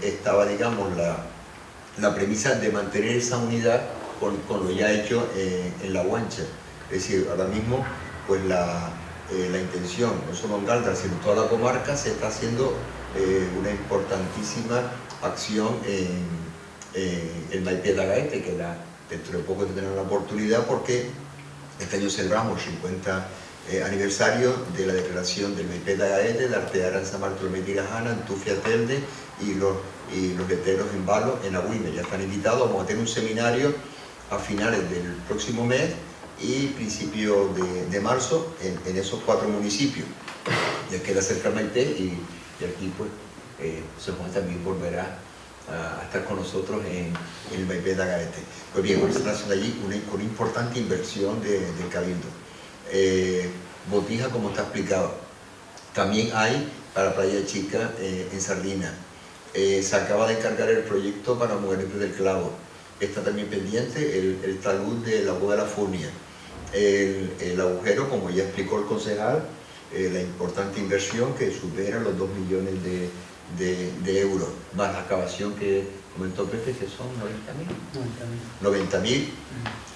estaba, digamos, la premisa de mantener esa unidad con lo ya hecho en La Guancha. Es decir, ahora mismo pues la intención, no solo en Galdar, sino en toda la comarca, se está haciendo una importantísima acción en el Maipé de Agaete, que dentro de poco tendrán la oportunidad, porque este año celebramos 50 aniversario de la declaración del Maipé de Agaete, de Artearan, San Bartolomé de Tirajana, Antufia, Telde y los letreros en Valo, en Agüime. Ya están invitados, vamos a tener un seminario a finales del próximo mes y principio de marzo en esos 4 municipios. Ya queda cerca Maipé y aquí pues José Juan también volverá a estar con nosotros en el Maipé de Agaete. Pues bien, ahora se está haciendo allí una importante inversión del Cabildo. Botija, como está explicado. También hay para Playa Chica en Sardina. Se acaba de encargar el proyecto para Mujeres del Clavo. Está también pendiente el talud de la Boda de la Furnia. El agujero, como ya explicó el concejal, la importante inversión que supera los 2 millones de euros, más la excavación que comentó Pepe, que son 90.000.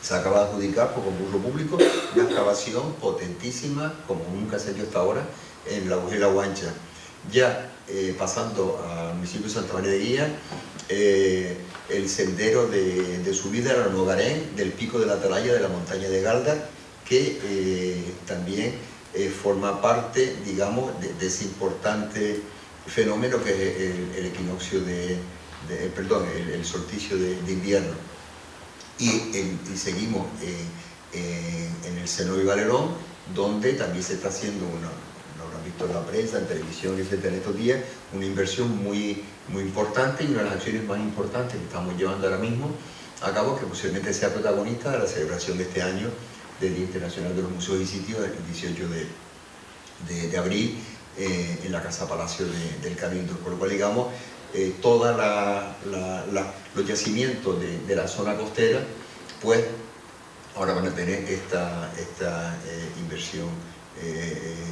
Se acaba de adjudicar por concurso público una excavación potentísima, como nunca se ha hecho hasta ahora, en la agujero La Guancha. Ya pasando al municipio de Santa María de Guía, el sendero de subida a la Nogarén, del pico de la Atalaya de la montaña de Galdar, que también forma parte, digamos, de ese importante fenómeno que es el equinoccio el solsticio de invierno. Y seguimos en el Seno y Valerón, donde también se está haciendo lo habrán visto en la prensa, en televisión, etcétera, en estos días, una inversión muy importante y una de las acciones más importantes que estamos llevando ahora mismo a cabo, que posiblemente sea protagonista de la celebración de este año del Día Internacional de los Museos y Sitios, el 18 de abril, en la Casa Palacio del Cabildo. Por lo cual, digamos, todos los yacimientos de la zona costera, pues ahora van a tener esta inversión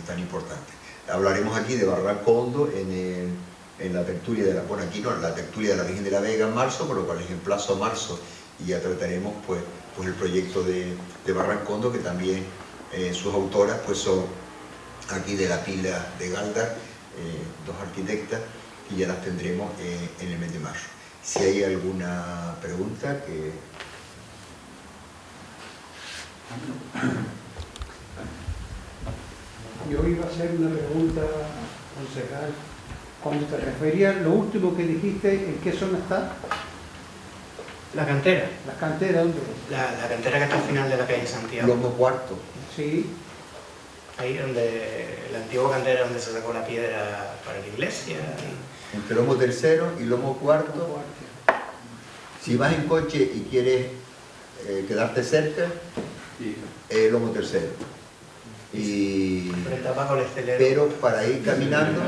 tan importante. Hablaremos aquí de Barranco Hondo en la tertulia de la tertulia de la Virgen de la Vega en marzo, por lo cual les emplazo a marzo y ya trataremos pues el proyecto de Barranco Hondo, que también sus autoras pues son aquí de la pila de Galdar, 2 arquitectas, y ya las tendremos en el mes de marzo. Si hay alguna pregunta que... Yo iba a hacer una pregunta, concejal. Cuando te referías, lo último que dijiste, ¿en qué zona está? La cantera. ¿La cantera dónde? La cantera que está al final de la calle Santiago. Lomo Cuarto. Sí. Ahí donde la antigua cantera donde se sacó la piedra para la iglesia. Entre Lomo Tercero y Lomo Cuarto. Si vas en coche y quieres quedarte cerca, Lomo Tercero. Pero para ir caminando,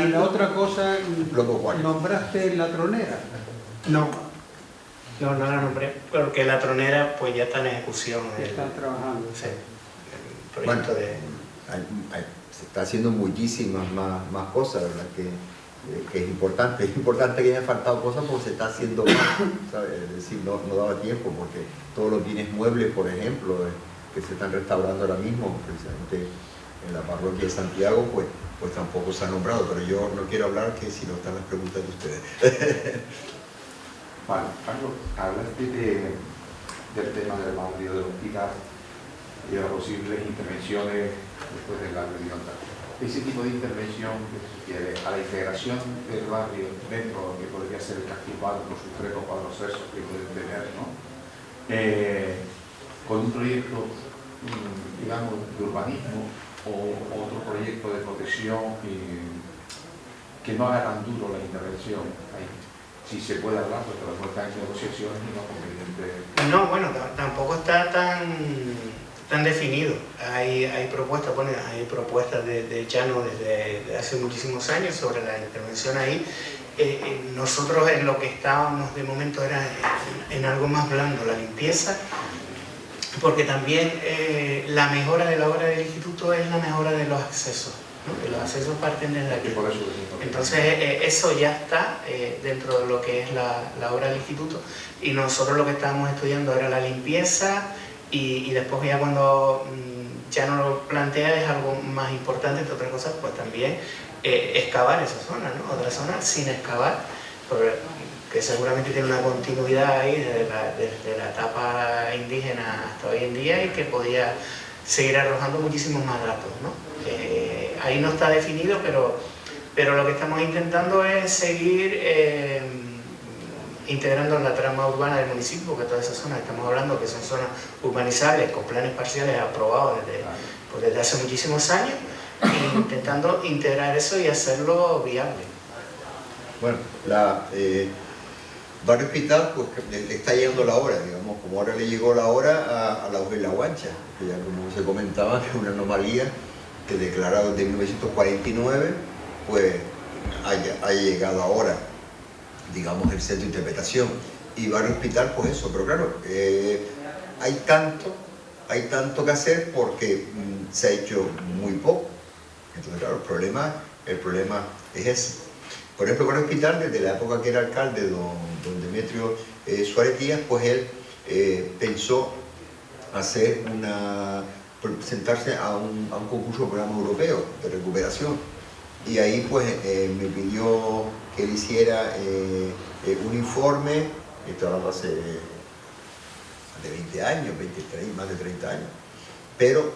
Y la otra cosa, ¿nombraste la tronera? No la nombré, porque la tronera pues ya está en ejecución. Están trabajando. Sí, el proyecto se está haciendo muchísimas más cosas, ¿verdad? Que es importante. Es importante que haya faltado cosas porque se está haciendo más, ¿sabes? Es decir, no daba tiempo, porque todos los bienes muebles, por ejemplo, que se están restaurando ahora mismo, precisamente en la parroquia de Santiago, pues tampoco se ha nombrado, pero yo no quiero hablar que si no están las preguntas de ustedes. Vale, Carlos, hablaste del tema del barrio del hospital y de las posibles intervenciones después del barrio de Galdar. Ese tipo de intervención que se refiere a la integración del barrio dentro de lo que podría ser el casco urbano, con sus 3 o 4 accesos que pueden tener, ¿no? Con un proyecto, digamos, de urbanismo o otro proyecto de protección que no haga tan duro la intervención ahí. Si se puede hablar, porque a lo mejor están en negociaciones y no conveniente. No, bueno, tampoco está tan definido. Hay propuestas, hay propuestas de Chano desde hace muchísimos años sobre la intervención ahí. Nosotros en lo que estábamos de momento era en algo más blando, la limpieza, porque también la mejora de la obra del instituto es la mejora de los accesos, ¿no? Y los accesos parten desde aquí. Por eso decimos. Entonces eso ya está dentro de lo que es la obra del instituto, y nosotros lo que estábamos estudiando era la limpieza, y después ya cuando ya no lo plantea es algo más importante, entre otras cosas, pues también excavar esa zona, ¿no? Otra zona sin excavar, que seguramente tiene una continuidad ahí desde la etapa indígena hasta hoy en día, y que podía seguir arrojando muchísimos más datos, ¿no? Ahí no está definido, pero lo que estamos intentando es seguir integrando en la trama urbana del municipio, porque todas esas zonas, estamos hablando que son zonas urbanizables con planes parciales aprobados desde hace muchísimos años, e intentando integrar eso y hacerlo viable. Bueno, Barrio Hospital, pues le está llegando la hora, digamos, como ahora le llegó la hora a la UGEL La Guancha, que ya como se comentaba, que es una anomalía que declarado desde 1949, pues haya llegado ahora, digamos, el centro de interpretación. Y Barrio Hospital, pues eso, pero claro, hay tanto que hacer porque se ha hecho muy poco. Entonces, claro, el problema es ese. Por ejemplo, Barrio Hospital, desde la época que era alcalde, don Demetrio Suárez Díaz, pues él pensó presentarse a un concurso de programa europeo de recuperación. Y ahí pues me pidió que él hiciera un informe, estoy hablando hace de 20 años, más de 30 años, pero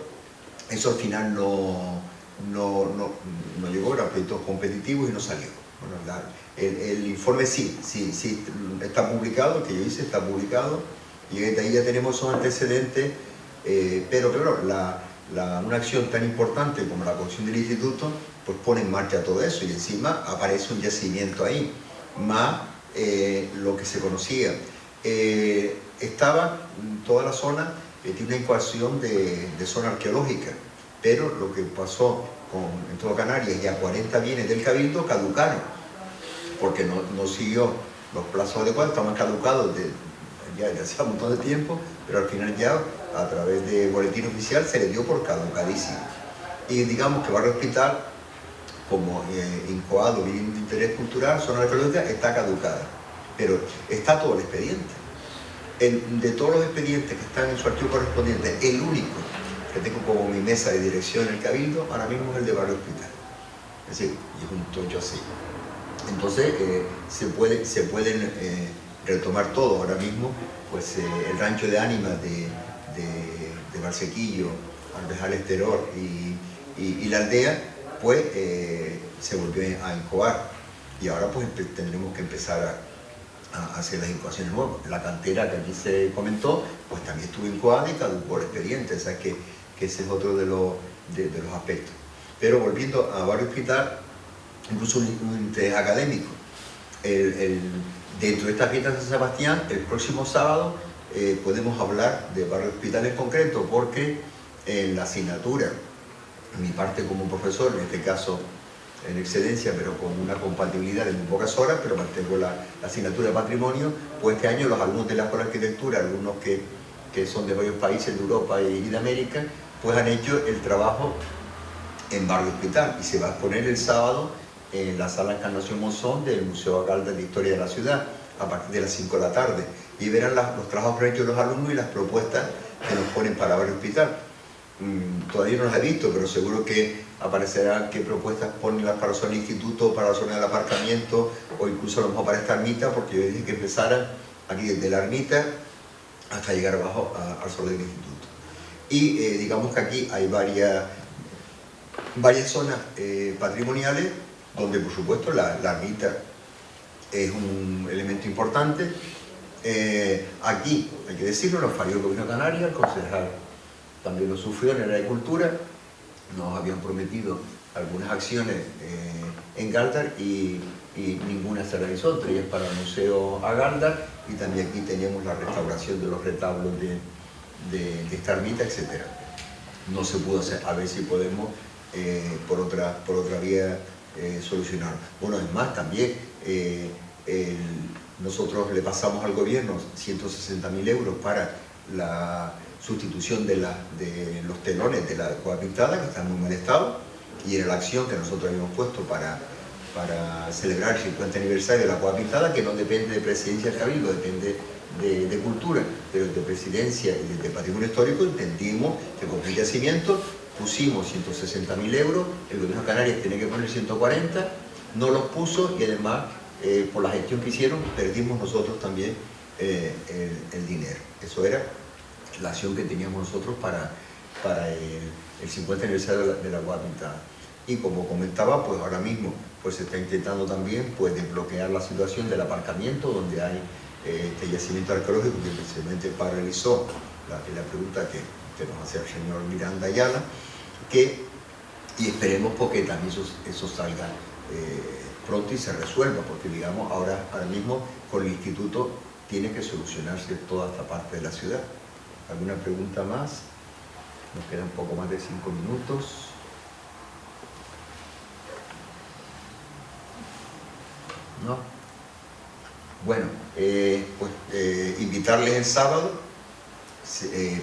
eso al final no llegó, eran proyectos competitivos y no salió. Bueno, el informe sí está publicado, el que yo hice está publicado, y desde ahí ya tenemos esos antecedentes, pero claro, una acción tan importante como la construcción del instituto, pues pone en marcha todo eso, y encima aparece un yacimiento ahí, más lo que se conocía. Estaba toda la zona, tiene una ecuación de zona arqueológica, pero lo que pasó en todo Canarias, ya 40 bienes del Cabildo caducaron, porque no siguió los plazos adecuados, estaban caducados ya hace un montón de tiempo, pero al final ya a través de boletín oficial se le dio por caducadísimo. Y digamos que Barrio Hospital, como incoado, bien de interés cultural, zona arqueológica, está caducada, pero está todo el expediente. De todos los expedientes que están en su archivo correspondiente, el único que tengo como mi mesa de dirección en el Cabildo ahora mismo es el de Barrio Hospital. Es decir, y es un tocho así. Entonces se pueden retomar todo ahora mismo, pues el rancho de ánimas de Barsequillo, Albejal Esteror y la aldea, pues se volvió a incoar, y ahora pues tendremos que empezar a hacer las incoaciones nuevas. La cantera que aquí se comentó, pues también estuvo incoada y caducó el expediente, o sea que ese es otro de los aspectos. Pero volviendo a Barrio Hospital, incluso un interés académico. Dentro de esta fiesta de San Sebastián, el próximo sábado podemos hablar de Barrio Hospital en concreto, porque en la asignatura, en mi parte como profesor, en este caso en excedencia, pero con una compatibilidad de muy pocas horas, pero mantengo la asignatura de patrimonio, pues este año los alumnos de la Escuela de Arquitectura, algunos que son de varios países de Europa y de América, pues han hecho el trabajo en Barrio Hospital, y se va a exponer el sábado en la sala Encarnación Monzón del Museo Agaldas de Historia de la Ciudad, a partir de las 5 de la tarde, y verán los trabajos que han hecho los alumnos y las propuestas que nos ponen para Barrio Hospital. Todavía no las he visto, pero seguro que aparecerán qué propuestas ponen para la zona del instituto, para la zona del aparcamiento, o incluso a lo mejor para esta ermita, porque yo dije que empezaran aquí desde la ermita hasta llegar abajo al solo del instituto. Y digamos que aquí hay varias zonas patrimoniales, donde por supuesto la ermita es un elemento importante. Aquí, hay que decirlo, nos falló el Gobierno de Canarias, el concejal también lo sufrió en el área de cultura, nos habían prometido algunas acciones en Galdar y ninguna se realizó, entre ellas para el Museo Agaldar, y también aquí teníamos la restauración de los retablos de esta ermita, etc. No se pudo hacer, a ver si podemos por otra vía solucionarlo. Bueno, es más, también nosotros le pasamos al gobierno 160.000 euros para la sustitución de los telones de la cuadra pintada, que está en muy mal estado, y era la acción que nosotros habíamos puesto para celebrar el 50 aniversario de la Cueva Pintada, que no depende de Presidencia del Cabildo, depende de Cultura, pero de Presidencia y de Patrimonio Histórico entendimos que con el yacimiento pusimos 160.000 euros, el Gobierno de Canarias tenía que poner 140, no los puso y además por la gestión que hicieron perdimos nosotros también el dinero. Eso era la acción que teníamos nosotros para el 50 aniversario de la Cueva Pintada. Y como comentaba, pues ahora mismo pues se está intentando también pues desbloquear la situación del aparcamiento donde hay este yacimiento arqueológico que precisamente paralizó la pregunta que nos hacía el señor Miranda Ayala, y esperemos porque también eso salga pronto y se resuelva, porque digamos ahora mismo con el instituto tiene que solucionarse toda esta parte de la ciudad. ¿Alguna pregunta más? Nos quedan un poco más de 5 minutos. ¿No? Bueno, invitarles el sábado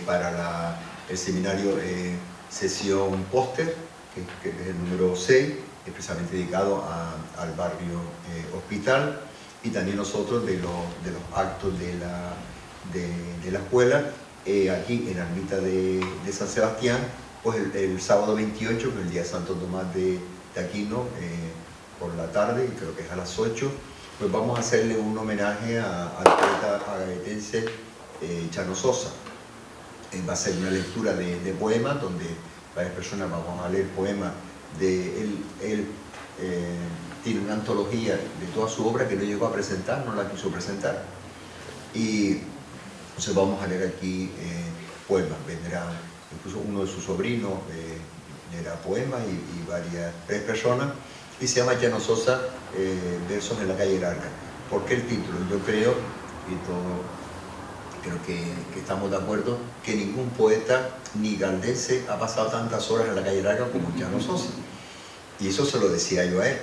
para el seminario sesión póster, que es el número 6, especialmente dedicado al barrio Hospital, y también nosotros de los actos de la escuela, aquí en la ermita de San Sebastián, pues el sábado 28, que es el día de Santo Tomás de Aquino, por la tarde, y creo que es a las 8, pues vamos a hacerle un homenaje al poeta agaetense Chano Sosa. Va a ser una lectura de poemas, donde varias personas vamos a leer poemas de él. Tiene una antología de toda su obra que no llegó a presentar, no la quiso presentar. Y entonces vamos a leer aquí poemas. Vendrá incluso uno de sus sobrinos, leerá poemas y tres personas. Y se llama Chano Sosa, Versos en la calle larga. ¿Por qué el título? Yo creo, y creo que estamos de acuerdo, que ningún poeta ni galdense ha pasado tantas horas en la calle larga como Chano Sosa. Y eso se lo decía yo a él.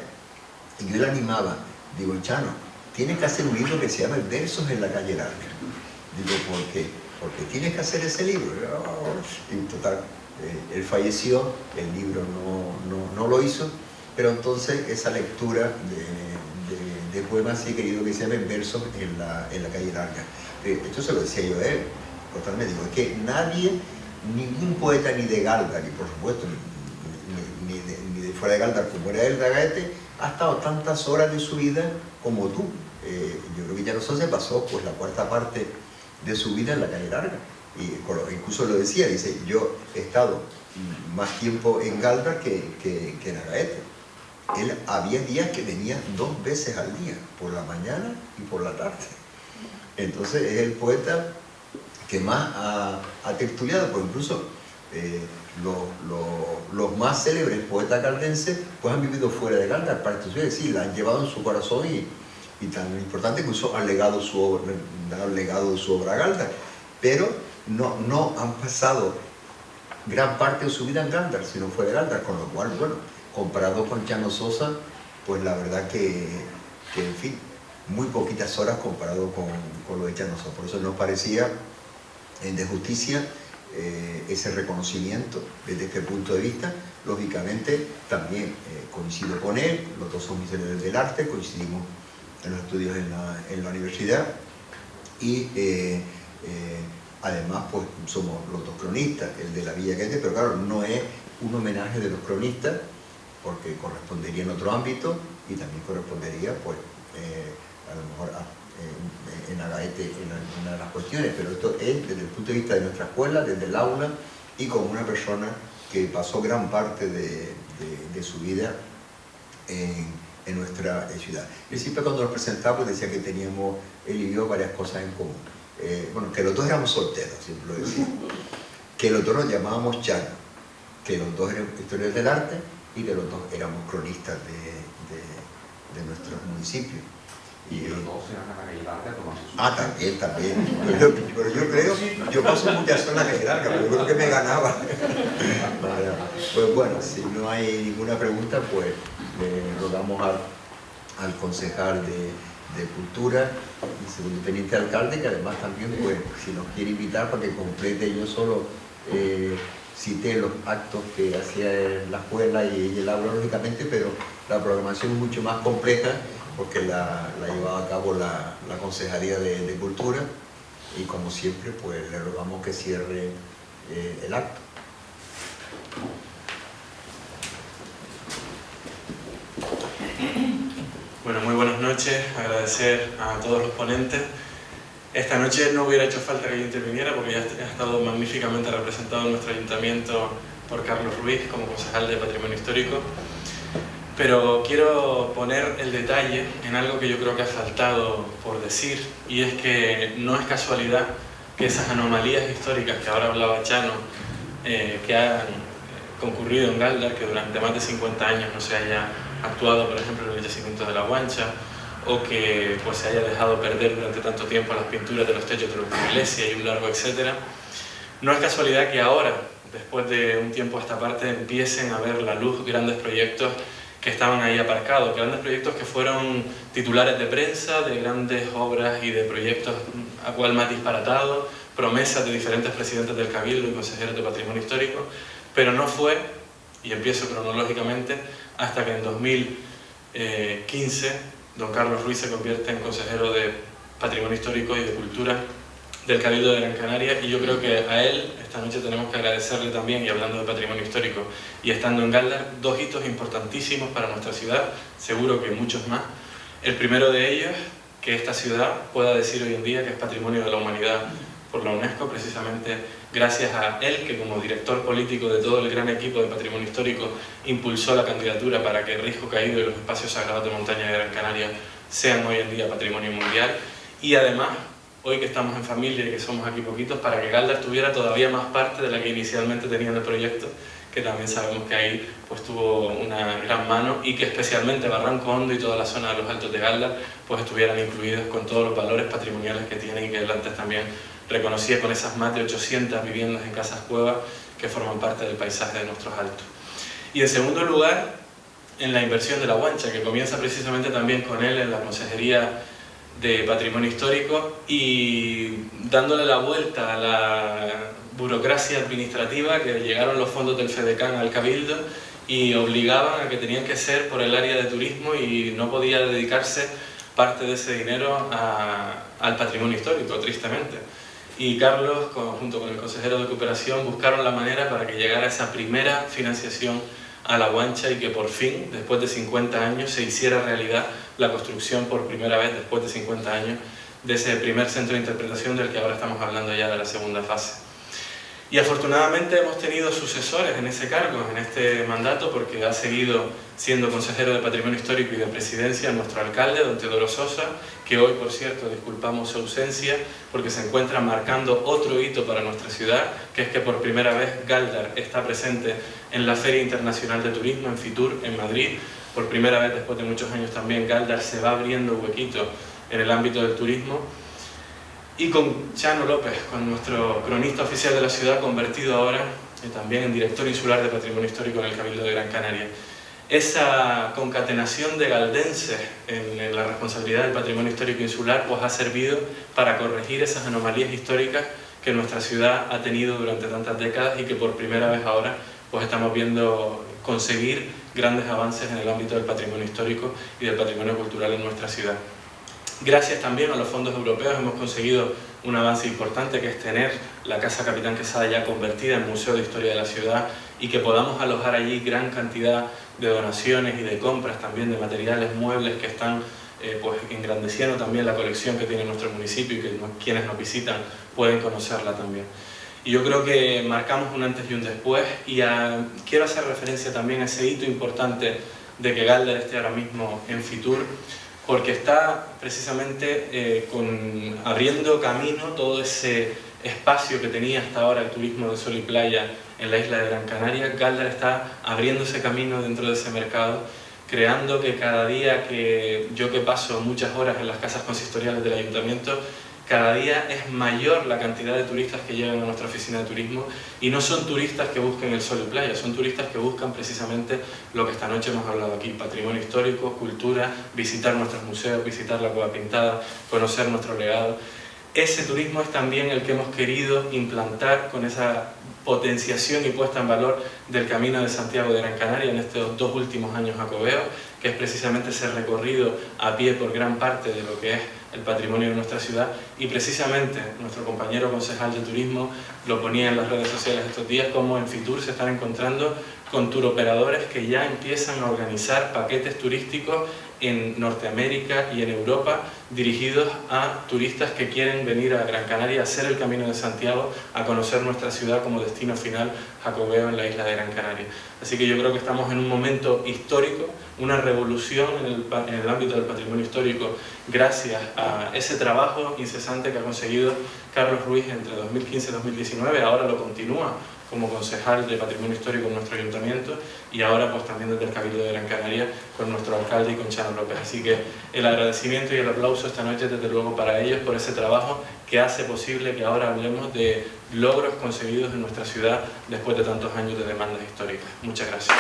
Y yo le animaba, digo, Chano, tienes que hacer un libro que se llama Versos en la calle larga. Digo, ¿por qué? Porque tienes que hacer ese libro. Y total, él falleció, el libro no lo hizo, pero entonces esa lectura de poemas sí he querido que se llame Versos en la calle larga. Esto se lo decía yo a él. Total, me digo, es que nadie, ningún poeta ni de Galdar, y por supuesto ni de fuera de Galdar como era él de Agaete, ha estado tantas horas de su vida como tú. Yo creo que Chano Sosa se pasó pues la cuarta parte de su vida en la calle larga. Y incluso lo decía, dice, yo he estado más tiempo en Galdar que en Agaete. Él había días que venía 2 veces al día, por la mañana y por la tarde. Entonces es el poeta que más ha tertuliado, porque incluso los más célebres poetas galdenses pues han vivido fuera de Galdar, para esto sí, la han llevado en su corazón y tan importante que incluso han legado su obra a Galdar, pero no han pasado gran parte de su vida en Galdar, sino fuera de Galdar, con lo cual, bueno, comparado con Chano Sosa, pues la verdad que en fin, muy poquitas horas comparado con lo de Chano Sosa. Por eso nos parecía de justicia ese reconocimiento desde este punto de vista. Lógicamente también coincido con él, los dos somos historiadores del arte, coincidimos en los estudios en la universidad y además pues somos los dos cronistas, el de la Villa Agaete, pero claro, no es un homenaje de los cronistas porque correspondería en otro ámbito y también correspondería pues a lo mejor en Agaete en alguna de las cuestiones, pero esto es desde el punto de vista de nuestra escuela, desde el aula y como una persona que pasó gran parte de su vida en nuestra ciudad. Él siempre cuando nos presentaba pues decía que teníamos él y yo varias cosas en común. Bueno, que los dos éramos solteros, siempre lo decía, que los dos nos llamábamos Chano, que los dos eran historiadores del arte y que los dos éramos cronistas de nuestro municipio. Y los dos se van a la calle larga a tomarse su... Ah, también. Pero yo creo, yo paso muchas horas en la calle larga, pero yo creo que me ganaba. Pues bueno, si no hay ninguna pregunta, pues le rogamos al concejal de Cultura y segundo teniente alcalde, que además también, pues, si nos quiere invitar para que complete yo solo cité los actos que hacía la escuela y el aula, lógicamente, pero la programación es mucho más compleja porque la llevaba a cabo la Concejalía de Cultura, y como siempre pues le rogamos que cierre el acto. Bueno, muy buenas noches, agradecer a todos los ponentes. Esta noche no hubiera hecho falta que yo interviniera porque ya ha estado magníficamente representado en nuestro ayuntamiento por Carlos Ruiz como concejal de Patrimonio Histórico, pero quiero poner el detalle en algo que yo creo que ha faltado por decir, y es que no es casualidad que esas anomalías históricas que ahora hablaba Chano, que han concurrido en Galdar, que durante más de 50 años no se haya actuado, por ejemplo, en el yacimiento de la Guancha, o que pues, se haya dejado perder durante tanto tiempo las pinturas de los techos de la iglesia y un largo etcétera. No es casualidad que ahora, después de un tiempo a esta parte, empiecen a ver la luz grandes proyectos que estaban ahí aparcados, grandes proyectos que fueron titulares de prensa, de grandes obras y de proyectos a cual más disparatados, promesas de diferentes presidentes del Cabildo y consejeros de Patrimonio Histórico, pero no fue, y empiezo cronológicamente, hasta que en 2015 don Carlos Ruiz se convierte en consejero de Patrimonio Histórico y de Cultura del Cabildo de Gran Canaria, y yo creo que a él esta noche tenemos que agradecerle también, y hablando de Patrimonio Histórico y estando en Galdar, dos hitos importantísimos para nuestra ciudad, seguro que muchos más. El primero de ellos, que esta ciudad pueda decir hoy en día que es Patrimonio de la Humanidad por la UNESCO, precisamente gracias a él, que como director político de todo el gran equipo de Patrimonio Histórico impulsó la candidatura para que Risco Caído y los espacios sagrados de montaña de Gran Canaria sean hoy en día Patrimonio Mundial, y además, hoy que estamos en familia y que somos aquí poquitos, para que Galdar tuviera todavía más parte de la que inicialmente tenía en el proyecto, que también sabemos que ahí pues tuvo una gran mano, y que especialmente Barranco Hondo y toda la zona de los Altos de Galdar pues estuvieran incluidos con todos los valores patrimoniales que tienen, y que él antes también reconocía con esas más de 800 viviendas en casas cuevas que forman parte del paisaje de nuestros altos. Y en segundo lugar, en la inversión de la Guancha, que comienza precisamente también con él en la Consejería de Patrimonio Histórico, y dándole la vuelta a la burocracia administrativa, que llegaron los fondos del FEDECAN al Cabildo y obligaban a que tenían que ser por el área de turismo, y no podía dedicarse parte de ese dinero al patrimonio histórico, tristemente. Y Carlos, junto con el consejero de Cooperación, buscaron la manera para que llegara esa primera financiación a la Guancha, y que por fin, después de 50 años, se hiciera realidad la construcción por primera vez, después de 50 años, de ese primer centro de interpretación del que ahora estamos hablando ya de la segunda fase. Y afortunadamente hemos tenido sucesores en ese cargo, en este mandato, porque ha seguido siendo consejero de Patrimonio Histórico y de Presidencia nuestro alcalde, don Teodoro Sosa, que hoy, por cierto, disculpamos su ausencia, porque se encuentra marcando otro hito para nuestra ciudad, que es que por primera vez Galdar está presente en la Feria Internacional de Turismo, en Fitur, en Madrid. Por primera vez, después de muchos años también, Galdar se va abriendo huequito en el ámbito del turismo. Y con Chano López, con nuestro cronista oficial de la ciudad, convertido ahora también en director insular de Patrimonio Histórico en el Cabildo de Gran Canaria. Esa concatenación de galdenses en la responsabilidad del patrimonio histórico insular pues ha servido para corregir esas anomalías históricas que nuestra ciudad ha tenido durante tantas décadas, y que por primera vez ahora pues estamos viendo conseguir grandes avances en el ámbito del patrimonio histórico y del patrimonio cultural en nuestra ciudad. Gracias también a los fondos europeos hemos conseguido un avance importante, que es tener la Casa Capitán Quesada ya convertida en Museo de Historia de la Ciudad, y que podamos alojar allí gran cantidad de donaciones y de compras también de materiales, muebles que están pues engrandeciendo también la colección que tiene nuestro municipio, y que quienes nos visitan pueden conocerla también. Y yo creo que marcamos un antes y un después, y quiero hacer referencia también a ese hito importante de que Galdar esté ahora mismo en Fitur, porque está precisamente abriendo camino todo ese espacio que tenía hasta ahora el turismo de sol y playa en la isla de Gran Canaria. Galdar está abriendo ese camino dentro de ese mercado, creando que cada día que paso muchas horas en las casas consistoriales del ayuntamiento, cada día es mayor la cantidad de turistas que llegan a nuestra oficina de turismo, y no son turistas que busquen el sol y playa, son turistas que buscan precisamente lo que esta noche hemos hablado aquí: patrimonio histórico, cultura, visitar nuestros museos, visitar la Cueva Pintada, conocer nuestro legado. ese turismo es también el que hemos querido implantar con esa potenciación y puesta en valor del Camino de Santiago de Gran Canaria en estos 2 últimos años jacobeos, que es precisamente ese recorrido a pie por gran parte de lo que es el patrimonio de nuestra ciudad, y precisamente nuestro compañero concejal de turismo lo ponía en las redes sociales estos días, como en Fitur se están encontrando con turoperadores que ya empiezan a organizar paquetes turísticos en Norteamérica y en Europa dirigidos a turistas que quieren venir a Gran Canaria a hacer el Camino de Santiago, a conocer nuestra ciudad como destino final jacobeo en la isla de Gran Canaria. Así que yo creo que estamos en un momento histórico, una revolución en el ámbito del patrimonio histórico, gracias a ese trabajo incesante que ha conseguido Carlos Ruiz entre 2015 y 2019, ahora lo continúa como concejal de Patrimonio Histórico en nuestro ayuntamiento y ahora pues también desde el Cabildo de Gran Canaria con nuestro alcalde y con Chano López. Así que el agradecimiento y el aplauso esta noche desde luego para ellos por ese trabajo que hace posible que ahora hablemos de logros conseguidos en nuestra ciudad después de tantos años de demandas históricas. Muchas gracias.